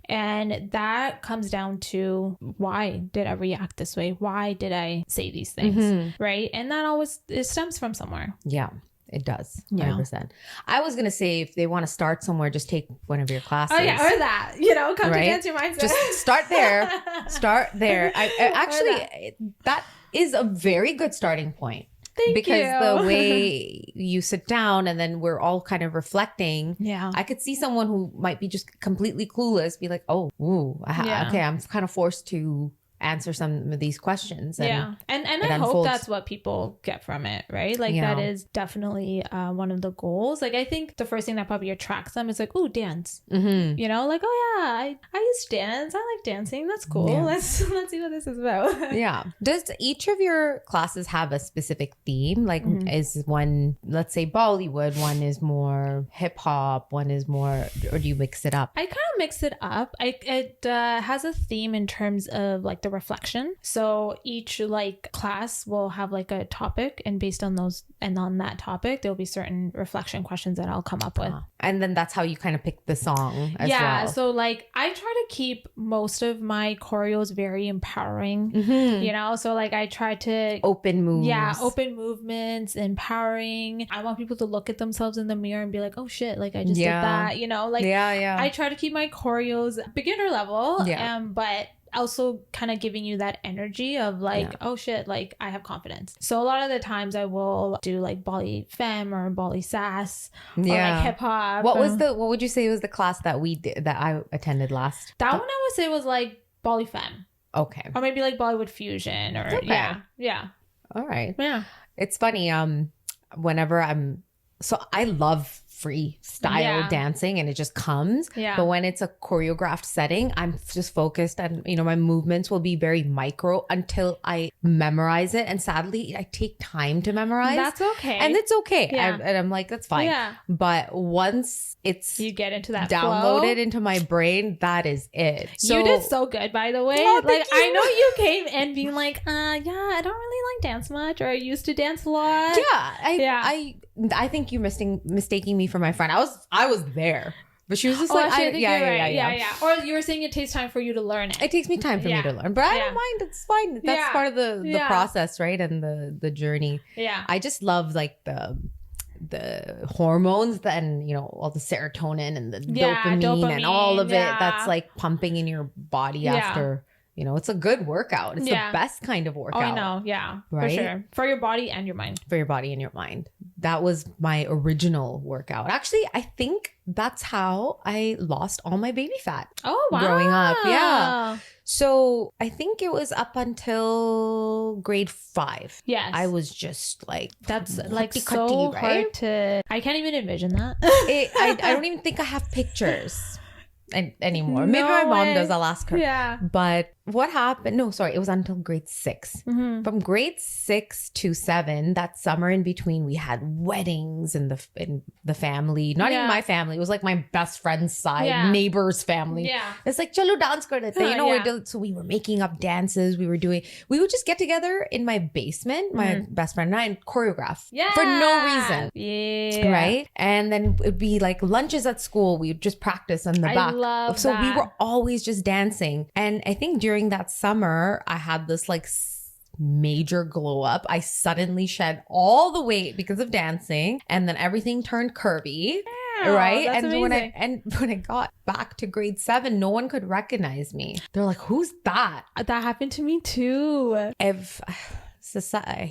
And that comes down to, why did I react this way? Why did I say these things? Right. And that it stems from somewhere. Yeah, it does. 100%. I was going to say, if they want to start somewhere, just take one of your classes. Oh yeah. Or that, come to Dance Your Mindset. Just start there. I actually, that is a very good starting point. Thank you. The way you sit down and then we're all kind of reflecting. Yeah. I could see someone who might be just completely clueless be like, okay, I'm kind of forced to answer some of these questions. And I hope that's what people get from it, right? Like that is definitely one of the goals. Like I think the first thing that probably attracts them is like, oh, dance. You know, like, oh yeah, I used to dance. I like dancing. That's cool. Let's see what this is about. Does each of your classes have a specific theme? Like is one, let's say Bollywood, one is more hip hop, one is more, or do you mix it up? I kind of mix it up. It has a theme in terms of like the reflection. So each like class will have like a topic, and based on those and on that topic, there'll be certain reflection questions that I'll come up with. And then that's how you kind of pick the song as well. So like I try to keep most of my choreos very empowering, you know? So like I try to open moves. Open movements, empowering. I want people to look at themselves in the mirror and be like, oh shit, like I just did that, you know? Like I try to keep my choreos beginner level, but also kind of giving you that energy of like, oh shit, like I have confidence. So a lot of the times I will do like Bolly Femme or Bolly Sass or like hip hop. What would you say was the class that I attended last? That one I would say was like Bolly Femme. Okay. Or maybe like Bollywood Fusion or yeah. All right. Yeah. It's funny. Whenever I love freestyle dancing and it just comes. But when it's a choreographed setting, I'm just focused and, you know, my movements will be very micro until I memorize it. And sadly, I take time to memorize. That's okay. And it's okay. And I'm like, that's fine. But once you get into that downloaded into my brain, that is it. So, you did so good, by the way. Oh, like I know you came in being like, I don't really like dance much, or I used to dance a lot. I think you're mistaking me for my friend. I was there, but she was just like, yeah. Or you were saying it takes time for you to learn it. It takes me time for me to learn, but I don't mind. It's fine. That's part of the process, right? And the journey. I just love like the hormones and, you know, all the serotonin and the dopamine and all of it that's like pumping in your body after. You know, it's a good workout. It's the best kind of workout. Oh, I know. Yeah, right? For sure. For your body and your mind. For your body and your mind. That was my original workout. Actually, I think that's how I lost all my baby fat. Oh, wow. Growing up. Yeah. So I think it was up until grade 5. Yes. I was just like, that's like so hard to, I can't even envision that. I don't even think I have pictures anymore. Maybe my mom does. I'll ask her. Yeah. But what happened? No, sorry. It was until grade 6. From grade 6 to 7, that summer in between, we had weddings in the family. Not even my family. It was like my best friend's side, neighbor's family. Yeah. It's like, chalo dance kar lete. You know, so we were making up dances. We would just get together in my basement, my best friend and I, and choreograph for no reason. Yeah. Right? And then it'd be like lunches at school. We would just practice on the back. So we were always just dancing. And I think during that summer, I had this like major glow up. I suddenly shed all the weight because of dancing, and then everything turned curvy. Right. That's amazing. When I got back to grade 7, no one could recognize me. They're like, who's that? That happened to me too. I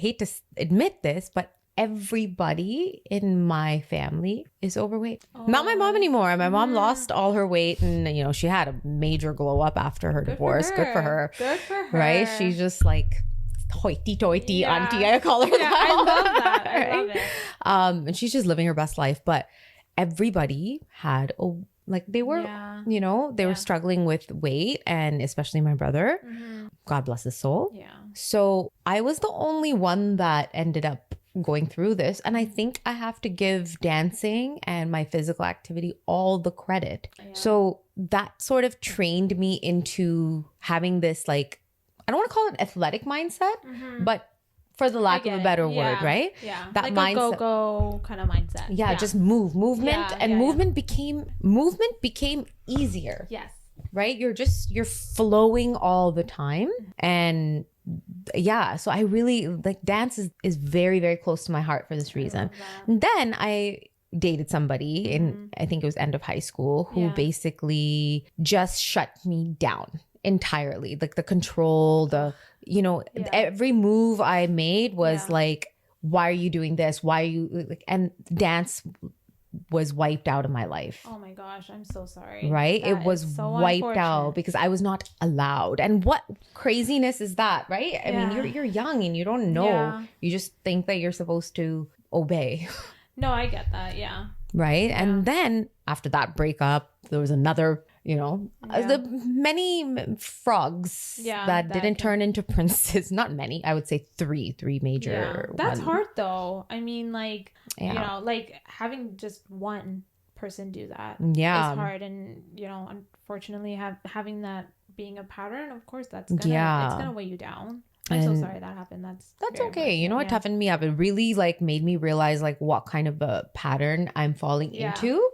hate to admit this, but everybody in my family is overweight. Not my mom anymore. My mom lost all her weight, and, you know, she had a major glow up after her divorce. Good for her. Right? She's just like hoity-toity auntie. I call her that. I love that. I love it. And she's just living her best life. But everybody had they were, you know, they were struggling with weight, and especially my brother. God bless his soul. Yeah. So I was the only one that ended up going through this, and I think I have to give dancing and my physical activity all the credit. So that sort of trained me into having this, like, I don't want to call it athletic mindset, but for the lack of a better word, right? Yeah. That like mindset, a go kind of mindset. Yeah, just movement, and movement became easier. Yes. Right? You're flowing all the time, and so I really like dance is very, very close to my heart for this reason. And then I dated somebody in, I think it was end of high school, who basically just shut me down entirely. Like the control, every move I made was like, why are you doing this? Why are you and dance was wiped out of my life. Oh my gosh, I'm so sorry. Right? That It was so wiped out because I was not allowed. And what craziness is that, right? I mean, you're young and you don't know. Yeah. You just think that you're supposed to obey. No, I get that. Yeah. Right? Yeah. And then after that breakup, there was another, the many frogs that didn't turn into princes. Not many. I would say three major ones. That's hard though. I mean, like, like having just one person do that is hard. And, unfortunately having that being a pattern, of course, it's gonna weigh you down. I'm so sorry that happened. That's okay. It toughened me up. It really made me realize what kind of a pattern I'm falling into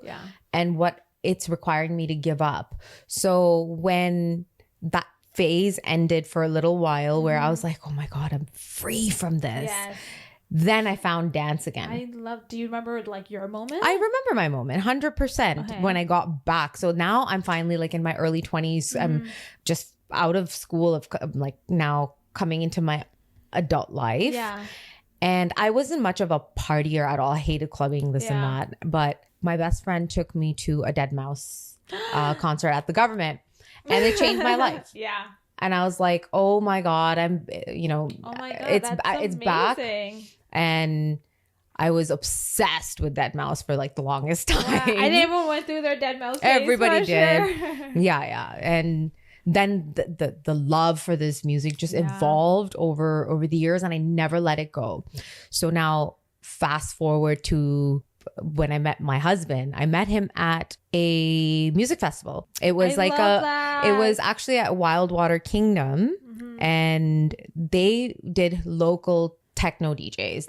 and what it's requiring me to give up. So when that phase ended for a little while where I was like, oh my God, I'm free from this. Yes. Then I found dance again. Do you remember your moment? I remember my moment 100% when I got back. So now I'm finally in my early 20s. I'm just out of school of now coming into my adult life. Yeah. And I wasn't much of a partier at all. I hated clubbing, this and that. But my best friend took me to a Dead concert at the government. And it changed my life. Yeah. And I was like, oh my God, oh my God, it's back. And I was obsessed with Dead for the longest time. Yeah, and everyone went through their Dead phase. Everybody did. Sure. Yeah. And then the love for this music just evolved over the years, and I never let it go. So now fast forward to when I met my husband. I met him at a music festival. It was it was actually at Wildwater Kingdom, and they did local techno DJs.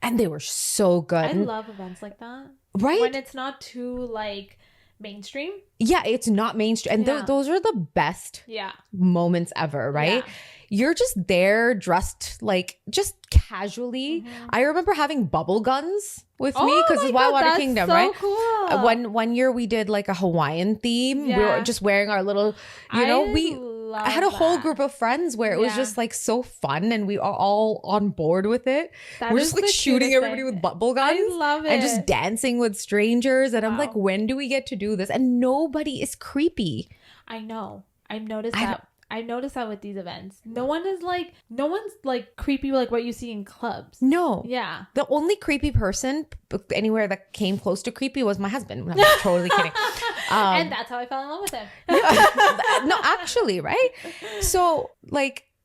And they were so good. I love events like that. Right? When it's not too mainstream. Yeah, it's not mainstream. And those are the best moments ever, right? Yeah. You're just there dressed just casually. I remember having bubble guns with me because it's Wildwater Kingdom, so right? Cool. One year we did a Hawaiian theme. Yeah. We were just wearing our little, I had a whole group of friends where it was just so fun, and we are all on board with it. We're just shooting everybody with bubble guns. I love it. And just dancing with strangers. And I'm when do we get to do this? And nobody is creepy. I know. I've noticed that. I noticed that with these events. No one's creepy like what you see in clubs. No. Yeah. The only creepy person anywhere that came close to creepy was my husband. I'm totally kidding. And that's how I fell in love with him. No, actually, right? So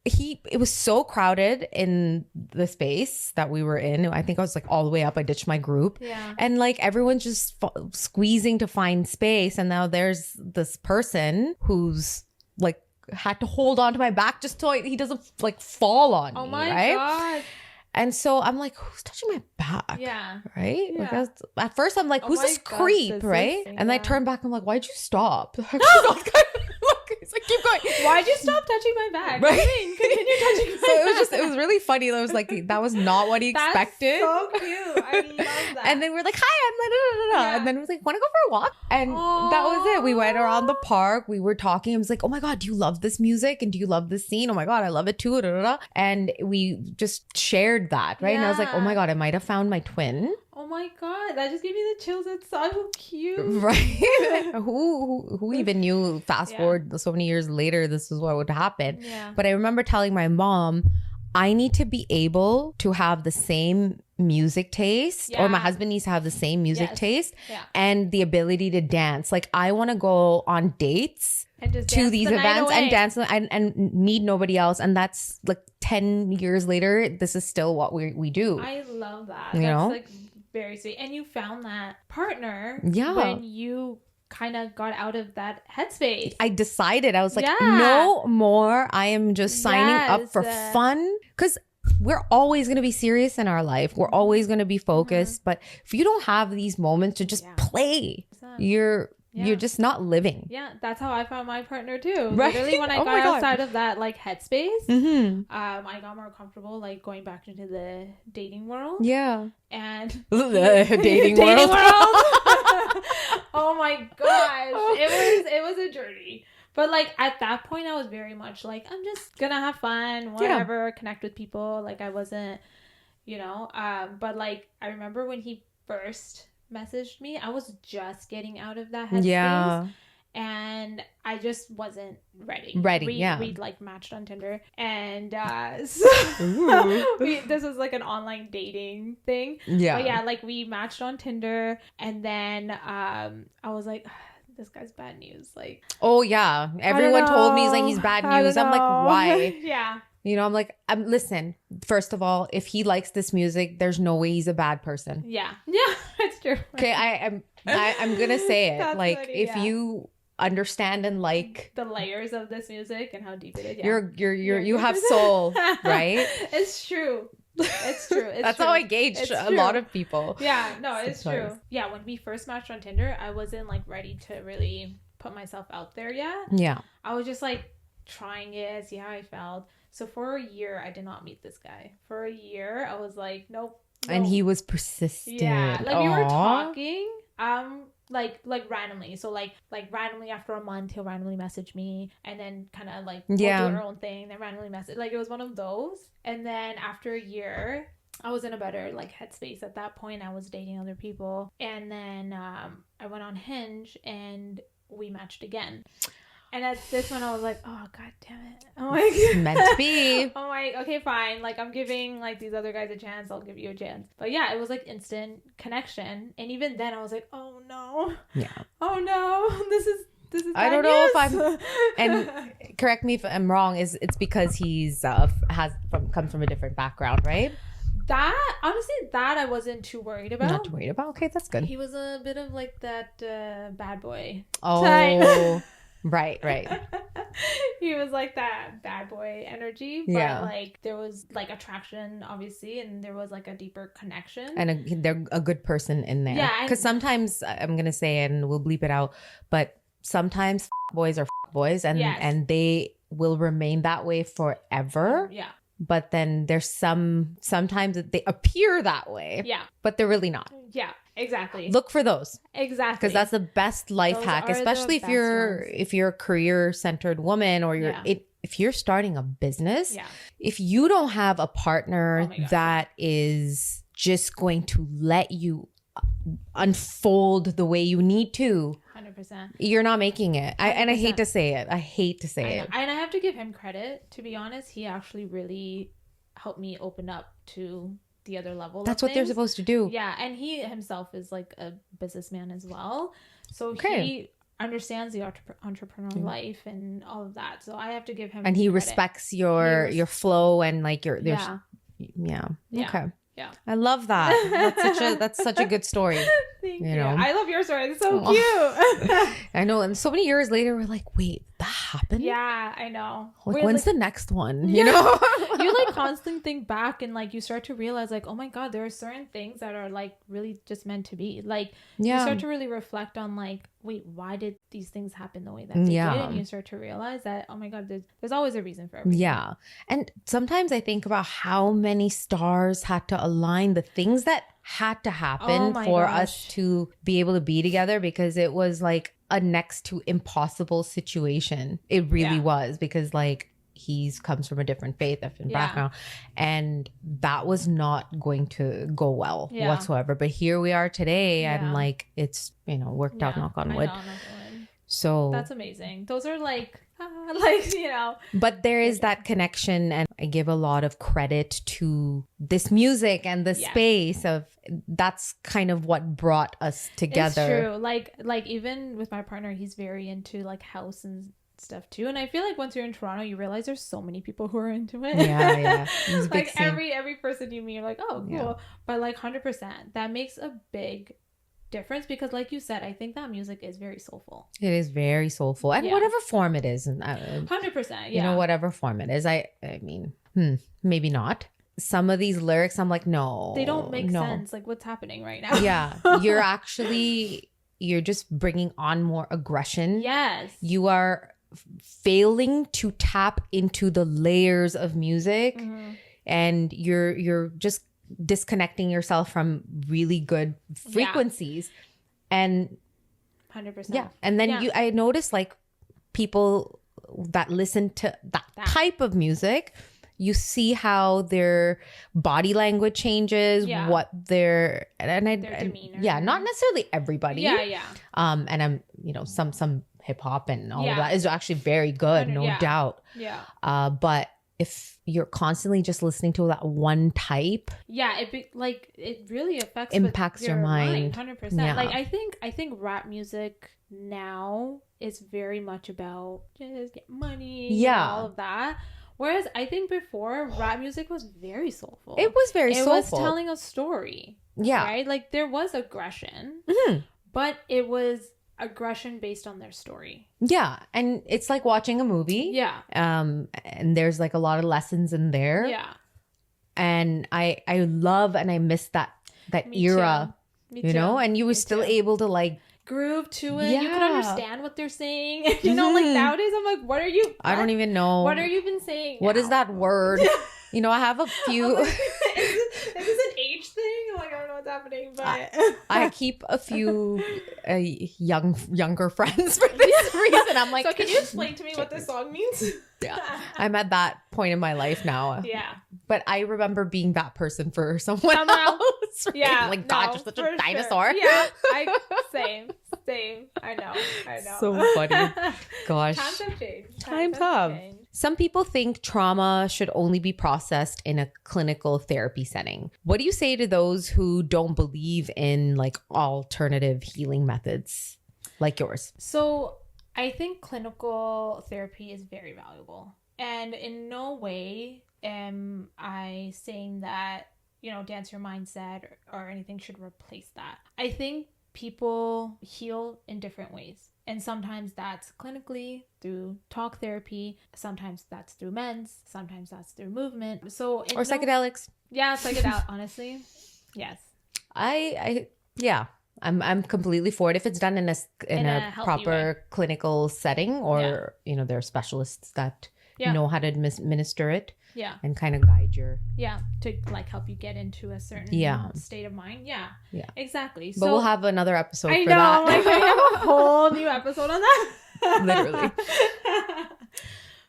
it was so crowded in the space that we were in. I think I was all the way up. I ditched my group. Yeah. And everyone's just squeezing to find space. And now there's this person who's had to hold on to my back just so he doesn't fall on me. Oh my God. And so I'm who's touching my back? Yeah. Right? Yeah. At first I'm who's this creep? Right? And then I turn back, I'm why'd you stop? He's keep going. Why'd you stop touching my back? Right? Continue touching my back. It was really funny. It was that was not what he expected. That's so cute. I love that. And then we're hi, I'm and then we're want to go for a walk? And that was it. We went around the park. We were talking. I was oh my God, do you love this music? And do you love this scene? Oh my God, I love it too. And we just shared that, right? And I was oh my God, I might have found my twin. Oh my God, that just gave me the chills. It's so cute. Right? Who even knew fast forward so many years later this is what would happen. Yeah. But I remember telling my mom, I need to be able to have the same music taste, or my husband needs to have the same music taste and the ability to dance. I want to go on dates to these events and dance and need nobody else. And that's 10 years later, this is still what we do. I love that. That's very sweet. And you found that partner when you kind of got out of that headspace. I decided, I was no more. I am just signing up for fun, because we're always going to be serious in our life. We're always going to be focused. But if you don't have these moments to just play, you're just not living. Yeah, that's how I found my partner too. Right? Literally, when I got outside of that headspace, I got more comfortable going back into the dating world. Yeah. And the dating world. Oh my gosh. It was a journey. But at that point I was very much I'm just gonna have fun, whatever, connect with people. I wasn't, but I remember when he first messaged me, I was just getting out of that headspace. Yeah. And I just wasn't ready. We like matched on Tinder, and so this was like an online dating thing. Yeah. But yeah, like we matched on Tinder, and then I was like, this guy's bad news. Like, oh yeah, everyone told me he's bad news. I'm like, why? Yeah. You know, I'm like, listen, first of all, if he likes this music, there's no way he's a bad person. Yeah, it's true. Okay, I'm gonna say it. That's like, funny, if you understand and like the layers of this music and how deep it is, you have soul, right? It's true. It's true. That's true. How I gauge a lot of people. Yeah, no, it's true. Yeah, when we first matched on Tinder, I wasn't like ready to really put myself out there yet. Yeah. I was just like trying it, see how I felt. So for a year, I did not meet this guy. For a year, I was like, nope. And he was persistent. Yeah, like we were talking, like randomly. So like randomly after a month, he'll randomly message me, and then kind of like we'll do our own thing. Then randomly message. Like it was one of those. And then after a year, I was in a better like headspace at that point. I was dating other people, and then I went on Hinge, and we matched again. And at this one, I was like, oh, God damn it. I'm like, meant to be. I'm like, okay, fine. Like, I'm giving, like, these other guys a chance. I'll give you a chance. But, yeah, it was, like, instant connection. And even then, I was like, oh, no. Yeah. Oh, no. This is I don't know if I'm... And correct me if I'm wrong. It's because he's comes from a different background, right? That, honestly, I wasn't too worried about. Not too worried about? Okay, that's good. He was a bit of, like, that bad boy type. Right. He was like that bad boy energy, but like there was like attraction obviously, and there was like a deeper connection, and they're a good person in there. Yeah, because sometimes I'm gonna say, and we'll bleep it out, but sometimes boys are boys, and they will remain that way forever. Yeah. But then there's sometimes they appear that way. Yeah. But they're really not. Yeah, exactly. Look for those. Exactly. Because that's the best life hack, especially if you're a career-centered woman, or if you're starting a business. Yeah. If you don't have a partner that is just going to let you unfold the way you need to, 100%. You're not making it. I hate to say it. I hate to say it. And I have to give him credit. To be honest, he actually really helped me open up to the other level. That's what they're supposed to do. Yeah, and he himself is like a businessman as well. So he understands the entrepreneurial life and all of that. So I have to give him And he credit. Respects your flow and like your yeah. Okay. Yeah. I love that. That's such a good story. Thank you. I love your story. It's so cute. I know. And so many years later, we're like, wait, that happened? Yeah, I know. Like, when's the next one? You know? You like constantly think back, and like you start to realize like, oh my God, there are certain things that are like really just meant to be. Like you start to really reflect on like, wait, why did these things happen the way that they did? And you start to realize that, oh my God, there's always a reason for everything. Yeah. And sometimes I think about how many stars had to align, the things that had to happen for us to be able to be together, because it was like a next to impossible situation. It really was, because like he comes from a different faith, different background, and that was not going to go well whatsoever. But here we are today, and like it's worked out. Knock on wood. So that's amazing. Those are like But there is that connection, and I give a lot of credit to this music and the space of that's kind of what brought us together. It's true. Like even with my partner, he's very into like house and stuff too, and I feel like once you're in Toronto, you realize there's so many people who are into it. Like every person you meet, you're like, oh cool. But like 100%, that makes a big difference, because like you said, I think that music is very soulful. It is very soulful, and whatever form it is, and 100%, whatever form it is. I mean, maybe not. Some of these lyrics, I'm like, no, they don't make sense. Like what's happening right now? Yeah, you're just bringing on more aggression. Yes, you are failing to tap into the layers of music, and you're just disconnecting yourself from really good frequencies. And 100%. And then I noticed like people that listen to that type of music, you see how their body language changes, what their demeanor. Yeah, not necessarily everybody. Yeah. And I'm, some hip hop and all of that is actually very good, no doubt. Yeah. But if you're constantly just listening to that one type, it really impacts your mind 100%. Yeah. Like I think rap music now is very much about just get money, and all of that. Whereas I think before, rap music was very soulful. It was very soulful. It was telling a story. Yeah. Right? Like there was aggression, but it was aggression based on their story. Yeah. And it's like watching a movie. Yeah. And there's like a lot of lessons in there. Yeah. And I love and I miss that era. Me you too. know, and you were still able to like groove to it. You could understand what they're saying. Like nowadays I'm like, what are you? I don't even know. What are you been saying? What is that word? I have a few. Like, is this an age thing? I'm like, I don't know what's happening, but I keep a few younger friends for this reason. I'm like, so can you explain to me what this song means? Yeah, I'm at that point in my life now. Yeah, but I remember being that person for someone else. Right? Yeah, like God, just such a dinosaur. Sure. Yeah, same. I know. So funny. Gosh, times have changed. Times have. Some people think trauma should only be processed in a clinical therapy setting. What do you say to those who don't believe in like alternative healing methods like yours? So I think clinical therapy is very valuable. And in no way am I saying that, dance your mindset or anything should replace that. I think people heal in different ways. And sometimes that's clinically through talk therapy. Sometimes that's through meds. Sometimes that's through movement. Or psychedelics. Yeah, psychedelics, honestly. Yes. I'm completely for it if it's done in a proper clinical setting, or there are specialists that know how to administer it. Yeah. And kind of guide your... Yeah. To like help you get into a certain state of mind. Yeah. Yeah. Exactly. But we'll have another episode for that. I know. Like we have a whole new episode on that. Literally.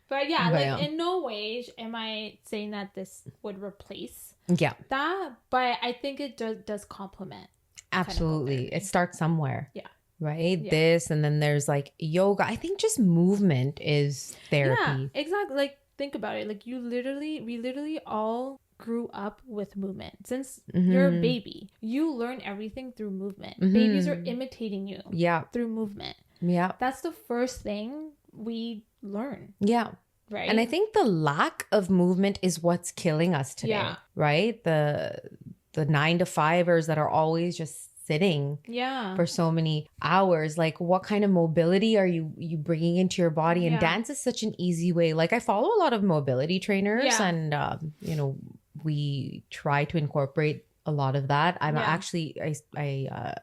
But in no way am I saying that this would replace that. But I think it does complement. Absolutely. It starts somewhere. Yeah. Right? Yeah. This, and then there's like yoga. I think just movement is therapy. Yeah, exactly. Like, think about it. Like, we literally all grew up with movement. Since you're a baby, you learn everything through movement. Babies are imitating you through movement. Yeah. That's the first thing we learn. Yeah. Right. And I think the lack of movement is what's killing us today. Yeah. Right? The 9-to-5ers that are always just sitting for so many hours. Like, what kind of mobility are you bringing into your body? And dance is such an easy way. Like, I follow a lot of mobility trainers and we try to incorporate a lot of that. I'm actually I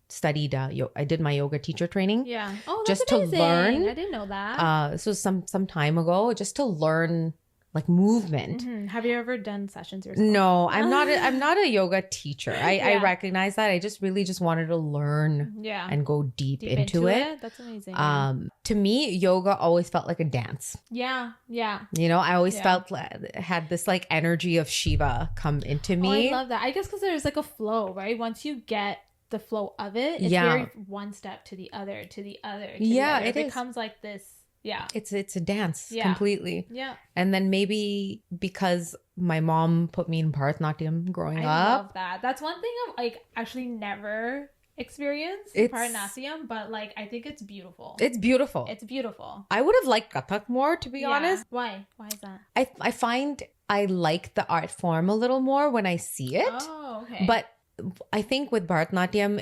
studied I did my yoga teacher training that's just amazing. To learn. I didn't know that. So some time ago, just to learn like movement. Have you ever done sessions yourself? No, I'm not a yoga teacher. I recognize that. I just wanted to learn and go deep into it. That's amazing. To me, yoga always felt like a dance. Yeah. I always felt had this like energy of Shiva come into me. I love that. I guess because there's like a flow, right? Once you get the flow of it, it's very one step to the other, to the other. It becomes like this. Yeah. It's a dance completely. Yeah. And then maybe because my mom put me in Bharatanatyam growing up. I love that. That's one thing I've like actually never experienced Bharatanatyam, but like I think it's beautiful. It's beautiful. I would have liked Kathak more, to be honest. Why is that? I find I like the art form a little more when I see it. Oh, okay. But I think with Bharatanatyam,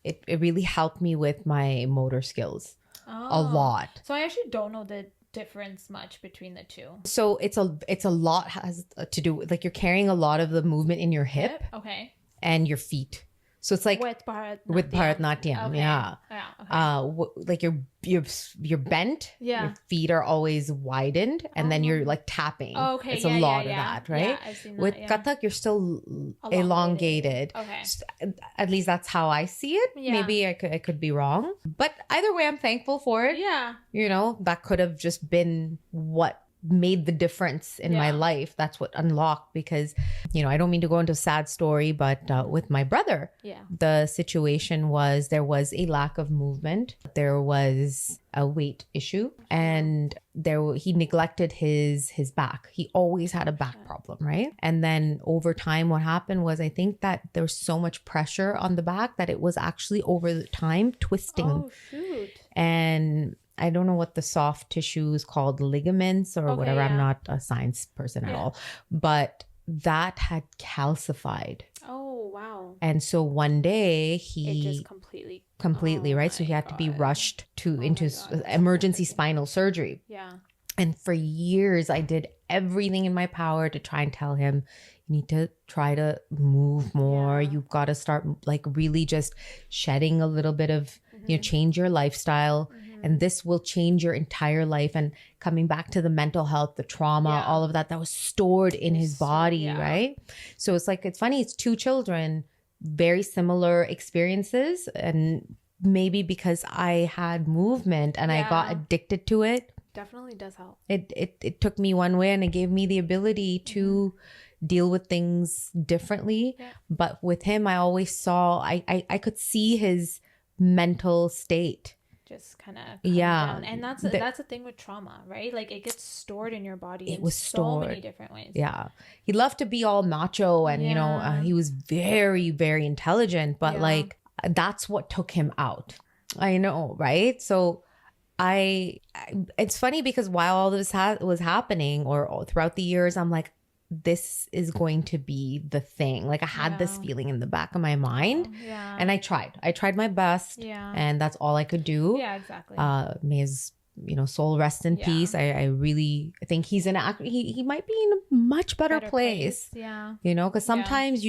it really helped me with my motor skills. A lot. So I actually don't know the difference much between the two. So it's a lot has to do with like you're carrying a lot of the movement in your hip. Okay. And your feet. So it's like with Bharatanatyam, okay. Yeah. Okay. Like you're bent. Yeah. Your feet are always widened, and then you're like tapping. Oh, okay. It's a lot of that, right? Yeah, I've seen that, with Kathak, you're still elongated. Okay. At least that's how I see it. Yeah. Maybe I could be wrong, but either way, I'm thankful for it. Yeah. That could have just been what made the difference in my life. That's what unlocked, because, I don't mean to go into a sad story, but with my brother, the situation was there was a lack of movement. There was a weight issue, and he neglected his back. He always had a back problem, right? And then over time, what happened was, I think that there was so much pressure on the back that it was actually over the time twisting. Oh, shoot. And I don't know what the soft tissue is called, ligaments or whatever. I'm not a science person at all, but that had calcified. Oh, wow. And so one day it just completely, right? So he had to be rushed into emergency spinal surgery. Yeah. And for years, I did everything in my power to try and tell him, you need to try to move more. Yeah. You've got to start like really just shedding a little bit of, change your lifestyle. And this will change your entire life. And coming back to the mental health, the trauma, all of that was stored in his body, right? So it's funny. It's two children, very similar experiences. And maybe because I had movement and I got addicted to it. Definitely does help. It took me one way, and it gave me the ability to deal with things differently. Yeah. But with him, I always saw, I could see his mental state. Just kind of down. And that's the thing with trauma, right? Like it gets stored in your body in so many different ways. Yeah. He loved to be all macho and, he was very, very intelligent, but like that's what took him out. I know, right? So it's funny because while all this was happening or throughout the years, I'm like, this is going to be the thing. Like I had this feeling in the back of my mind and I tried my best and that's all I could do. Yeah, exactly. May his, soul rest in peace. I really think he might be in a much better place. Yeah. Because sometimes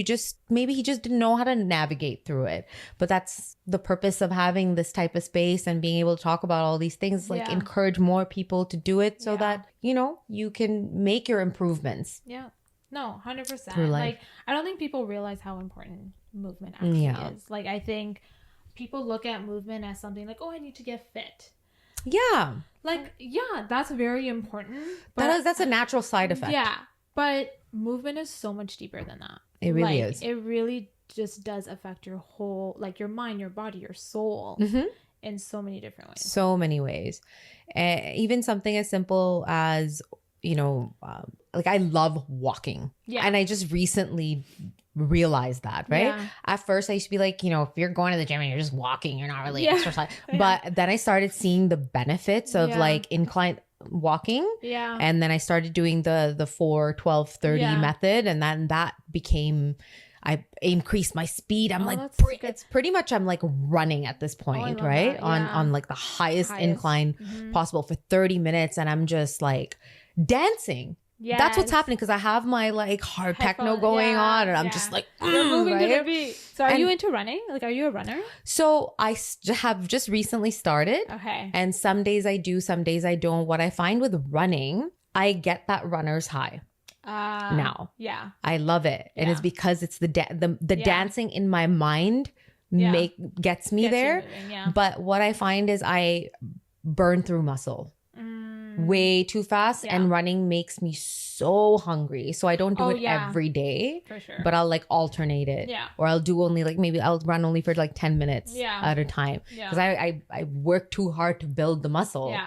maybe he just didn't know how to navigate through it. But that's the purpose of having this type of space and being able to talk about all these things, like encourage more people to do it so that, you can make your improvements. Yeah. No, 100%. Like, I don't think people realize how important movement actually is. Like, I think people look at movement as something like, oh, I need to get fit. Yeah. Like, that's very important. But that's a natural side effect. Yeah. But movement is so much deeper than that. It really is. It really just does affect your whole, like your mind, your body, your soul in so many different ways. So many ways. Even something as simple as, like I love walking. Yeah. And I just recently realized that, right? Yeah. At first I used to be like, if you're going to the gym and you're just walking, you're not really exercising. But then I started seeing the benefits of like incline walking. Yeah. And then I started doing the 4, 12, 30 method. And then that became, I increased my speed. I'm like, it's pretty much, I'm like running at this point, right? On like the highest incline possible for 30 minutes. And I'm just like dancing. Yeah, that's what's happening because I have my like hard techno going on, and I'm just like you're moving to the beat. So, are you into running? Like, are you a runner? So I have just recently started. Okay. And some days I do, some days I don't. What I find with running, I get that runner's high. Now. Yeah. I love it, and it's because it's the dancing in my mind gets me there. But what I find is I burn through muscle way too fast, and running makes me so hungry, so I don't do it every day. For sure. But I'll like alternate it, or I'll do only like, maybe I'll run only for like 10 minutes at a time, because I work too hard to build the muscle.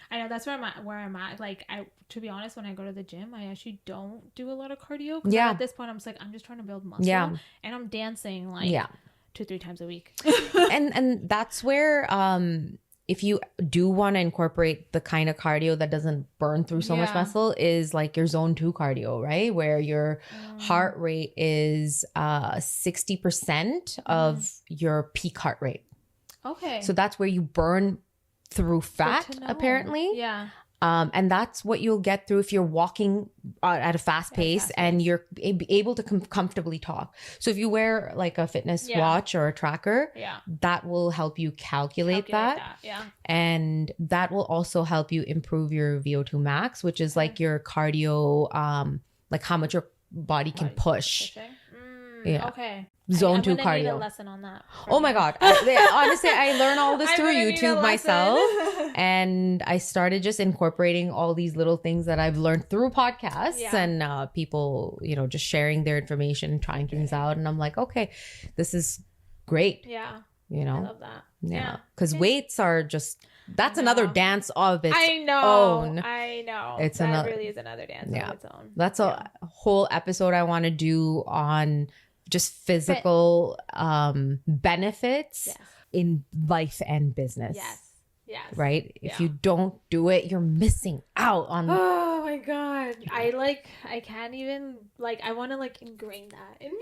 I know, that's where I'm at. Like, to be honest, when I go to the gym, I actually don't do a lot of cardio, because at this point I'm just like, I'm just trying to build muscle, and I'm dancing like 2-3 times a week. and that's where if you do want to incorporate the kind of cardio that doesn't burn through so much muscle, is like your zone 2 cardio, right? Where your heart rate is 60% of your peak heart rate. Okay. So that's where you burn through fat, apparently. Yeah. And that's what you'll get through if you're walking at a fast pace and you're able to comfortably talk. So if you wear like a fitness watch or a tracker, that will help you calculate that. Yeah. And that will also help you improve your VO2 max, which is like your cardio, like how much your body can push. Yeah. Okay. Zone 2 cardio. Need a lesson on that. Oh my God. Honestly, I learned all this through YouTube myself. And I started just incorporating all these little things that I've learned through podcasts and people, just sharing their information and trying things out. And I'm like, okay, this is great. Yeah. I love that. Yeah. Because weights are just, that's another dance of its own. I know. It's that really is another dance of its own. That's a whole episode I want to do on just physical benefits in life and business. Yes. Right? If you don't do it, you're missing out on. Oh my God. I can't even, I want to ingrain that in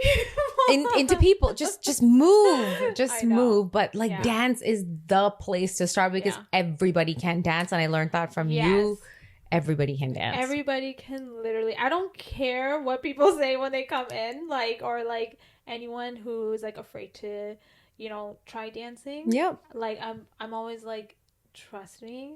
people. into people. Just move. Just move. But dance is the place to start because everybody can dance. And I learned that from you. Everybody can dance. Everybody can literally. I don't care what people say when they come in, or anyone who's afraid to, try dancing. Yep. I'm always trust me,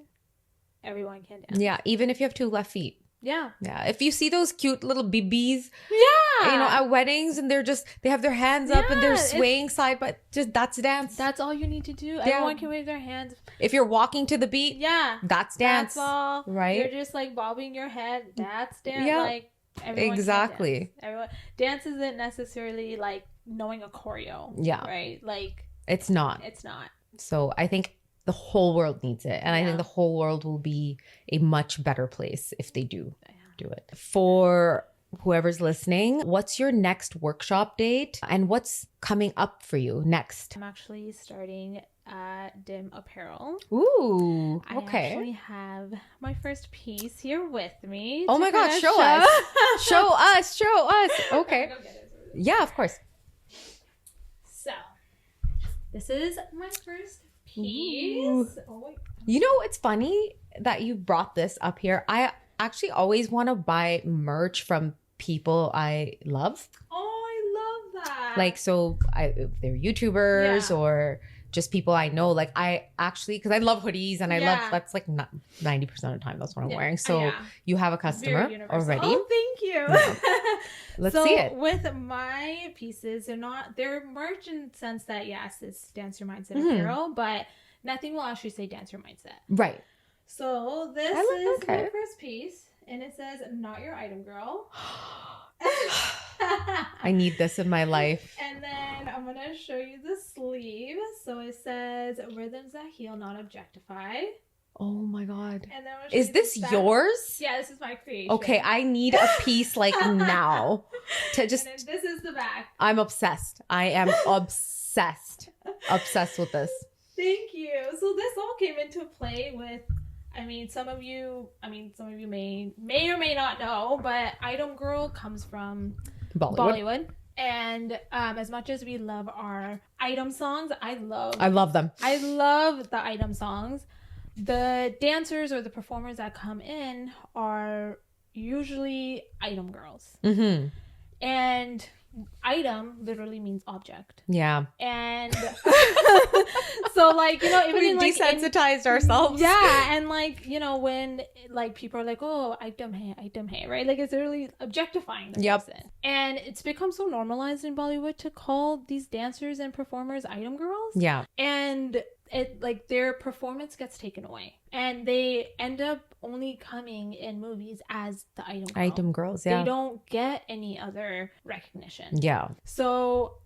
everyone can dance. Yeah, even if you have two left feet. Yeah. Yeah. If you see those cute little BBs, yeah, at weddings and they have their hands up and they're swaying side, but that's dance. That's all you need to do. Everyone can wave their hands. If you're walking to the beat, that's dance. That's all. Right. You're just bobbing your head. That's dance. Yeah. Everyone exactly. Dance. Everyone dance isn't necessarily knowing a choreo. Yeah. Right. It's not. It's not. So I think the whole world needs it. And I think the whole world will be a much better place if they do it. For whoever's listening, what's your next workshop date and what's coming up for you next? I'm actually starting Dim Apparel. Ooh, okay. I actually have my first piece here with me. Oh my God, show us. Show us. Okay. Yeah, of course. So, this is my first piece. Oh, it's funny that you brought this up here. I actually always want to buy merch from people I love. Oh, I love that. If they're YouTubers or just people I know, I actually, because I love hoodies and I love, that's 90% of the time that's what I'm wearing. So you have a customer already. Oh, thank you. Let's see it. With my pieces, they're merch in the sense that yes, it's Dance Your Mindset apparel, but nothing will actually say Dance Your Mindset. Right. So this is my first piece, and it says, "Not your item, girl." I need this in my life. And then I'm gonna show you the sleeve. So it says, "Rhythms that heal, not objectify." Oh my God. And then is this yours? Yeah, this is my creation. Okay, I need a piece now to just. And then this is the back. I'm obsessed. I am obsessed. Obsessed with this. Thank you. So this all came into play with. Some of you may or may not know, but Item Girl comes from Bollywood. And as much as we love our item songs, I love them. I love the item songs. The dancers or the performers that come in are usually item girls. Mm-hmm. And item literally means object. Yeah. And so even we desensitized ourselves. Yeah. And when people are like, oh, item hai, right? It's literally objectifying the person. And it's become so normalized in Bollywood to call these dancers and performers item girls. Yeah. And it their performance gets taken away, and they end up only coming in movies as the item girls. Yeah, they don't get any other recognition. Yeah. So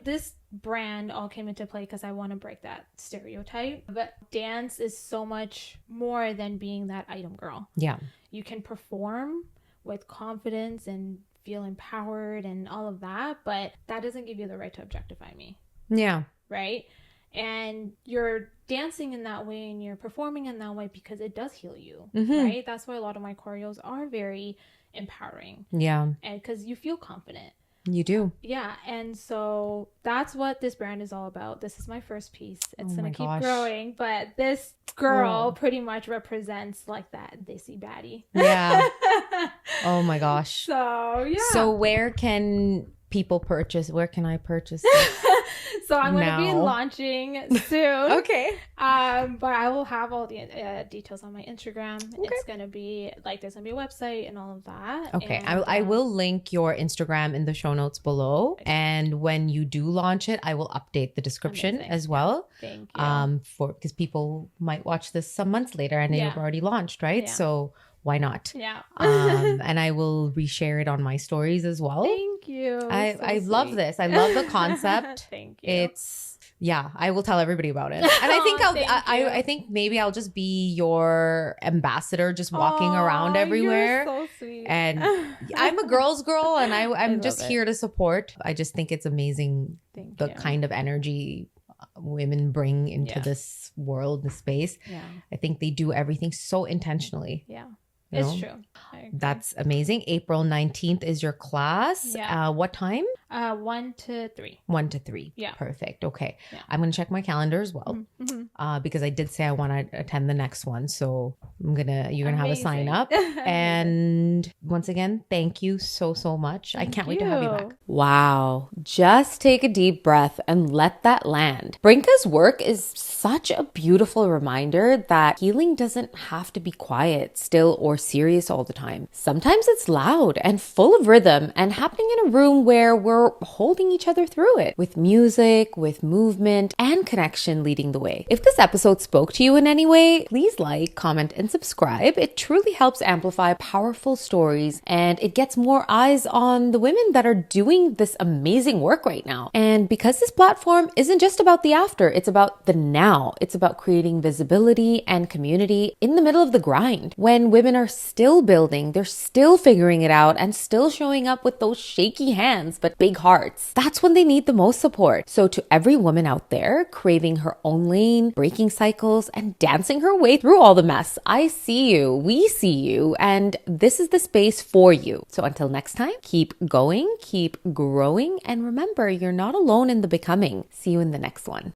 this brand all came into play because I want to break that stereotype. But dance is so much more than being that item girl. Yeah, you can perform with confidence and feel empowered and all of that, but that doesn't give you the right to objectify me. Yeah. Right. And you're dancing in that way and you're performing in that way because it does heal you, right? That's why a lot of my choreos are very empowering. Yeah. And because you feel confident. You do. Yeah. And so that's what this brand is all about. This is my first piece. It's going to keep growing. But this girl pretty much represents that desi baddie. Yeah. Oh my gosh. So, yeah. So where can people purchase? Where can I purchase this? So I'm going to be launching soon. Okay. But I will have all the details on my Instagram. Okay. It's going to be like, there's going to be a website and all of that. Okay. And, I will link your Instagram in the show notes below. Okay. And when you do launch it, I will update the description as well. Thank you. Because people might watch this some months later and you've already launched, right? Yeah. So why not? Yeah. And I will reshare it on my stories as well. Thank you. I love this. I love the concept. Thank you. I will tell everybody about it. And I think I think maybe I'll just be your ambassador, just walking around everywhere. You're so sweet. And I'm a girl's girl and I'm just here to support. I just think it's amazing the kind of energy women bring into this world, this space. Yeah. I think they do everything so intentionally. Yeah. It's true. That's amazing. April 19th is your class. Yeah. What time? 1 to 3. 1 to 3. Yeah. Perfect. Okay. Yeah. I'm going to check my calendar as well. Mm-hmm. Because I did say I want to attend the next one. So you're going to have a sign up. And once again, thank you so much. I can't wait to have you back. Wow. Just take a deep breath and let that land. Prinka's work is such a beautiful reminder that healing doesn't have to be quiet, still, or serious all the time. Sometimes it's loud and full of rhythm and happening in a room where we're holding each other through it with music, with movement, and connection leading the way. If this episode spoke to you in any way, please like, comment, and subscribe. It truly helps amplify powerful stories and it gets more eyes on the women that are doing this amazing work right now. And because this platform isn't just about the after, it's about the now. It's about creating visibility and community in the middle of the grind. When women are still building, they're still figuring it out and still showing up with those shaky hands but big hearts. That's when they need the most support. So to every woman out there craving her own lane, breaking cycles, and dancing her way through all the mess, I see you, we see you, and this is the space for you. So until next time, keep going, keep growing, and remember, you're not alone in the becoming. See you in the next one.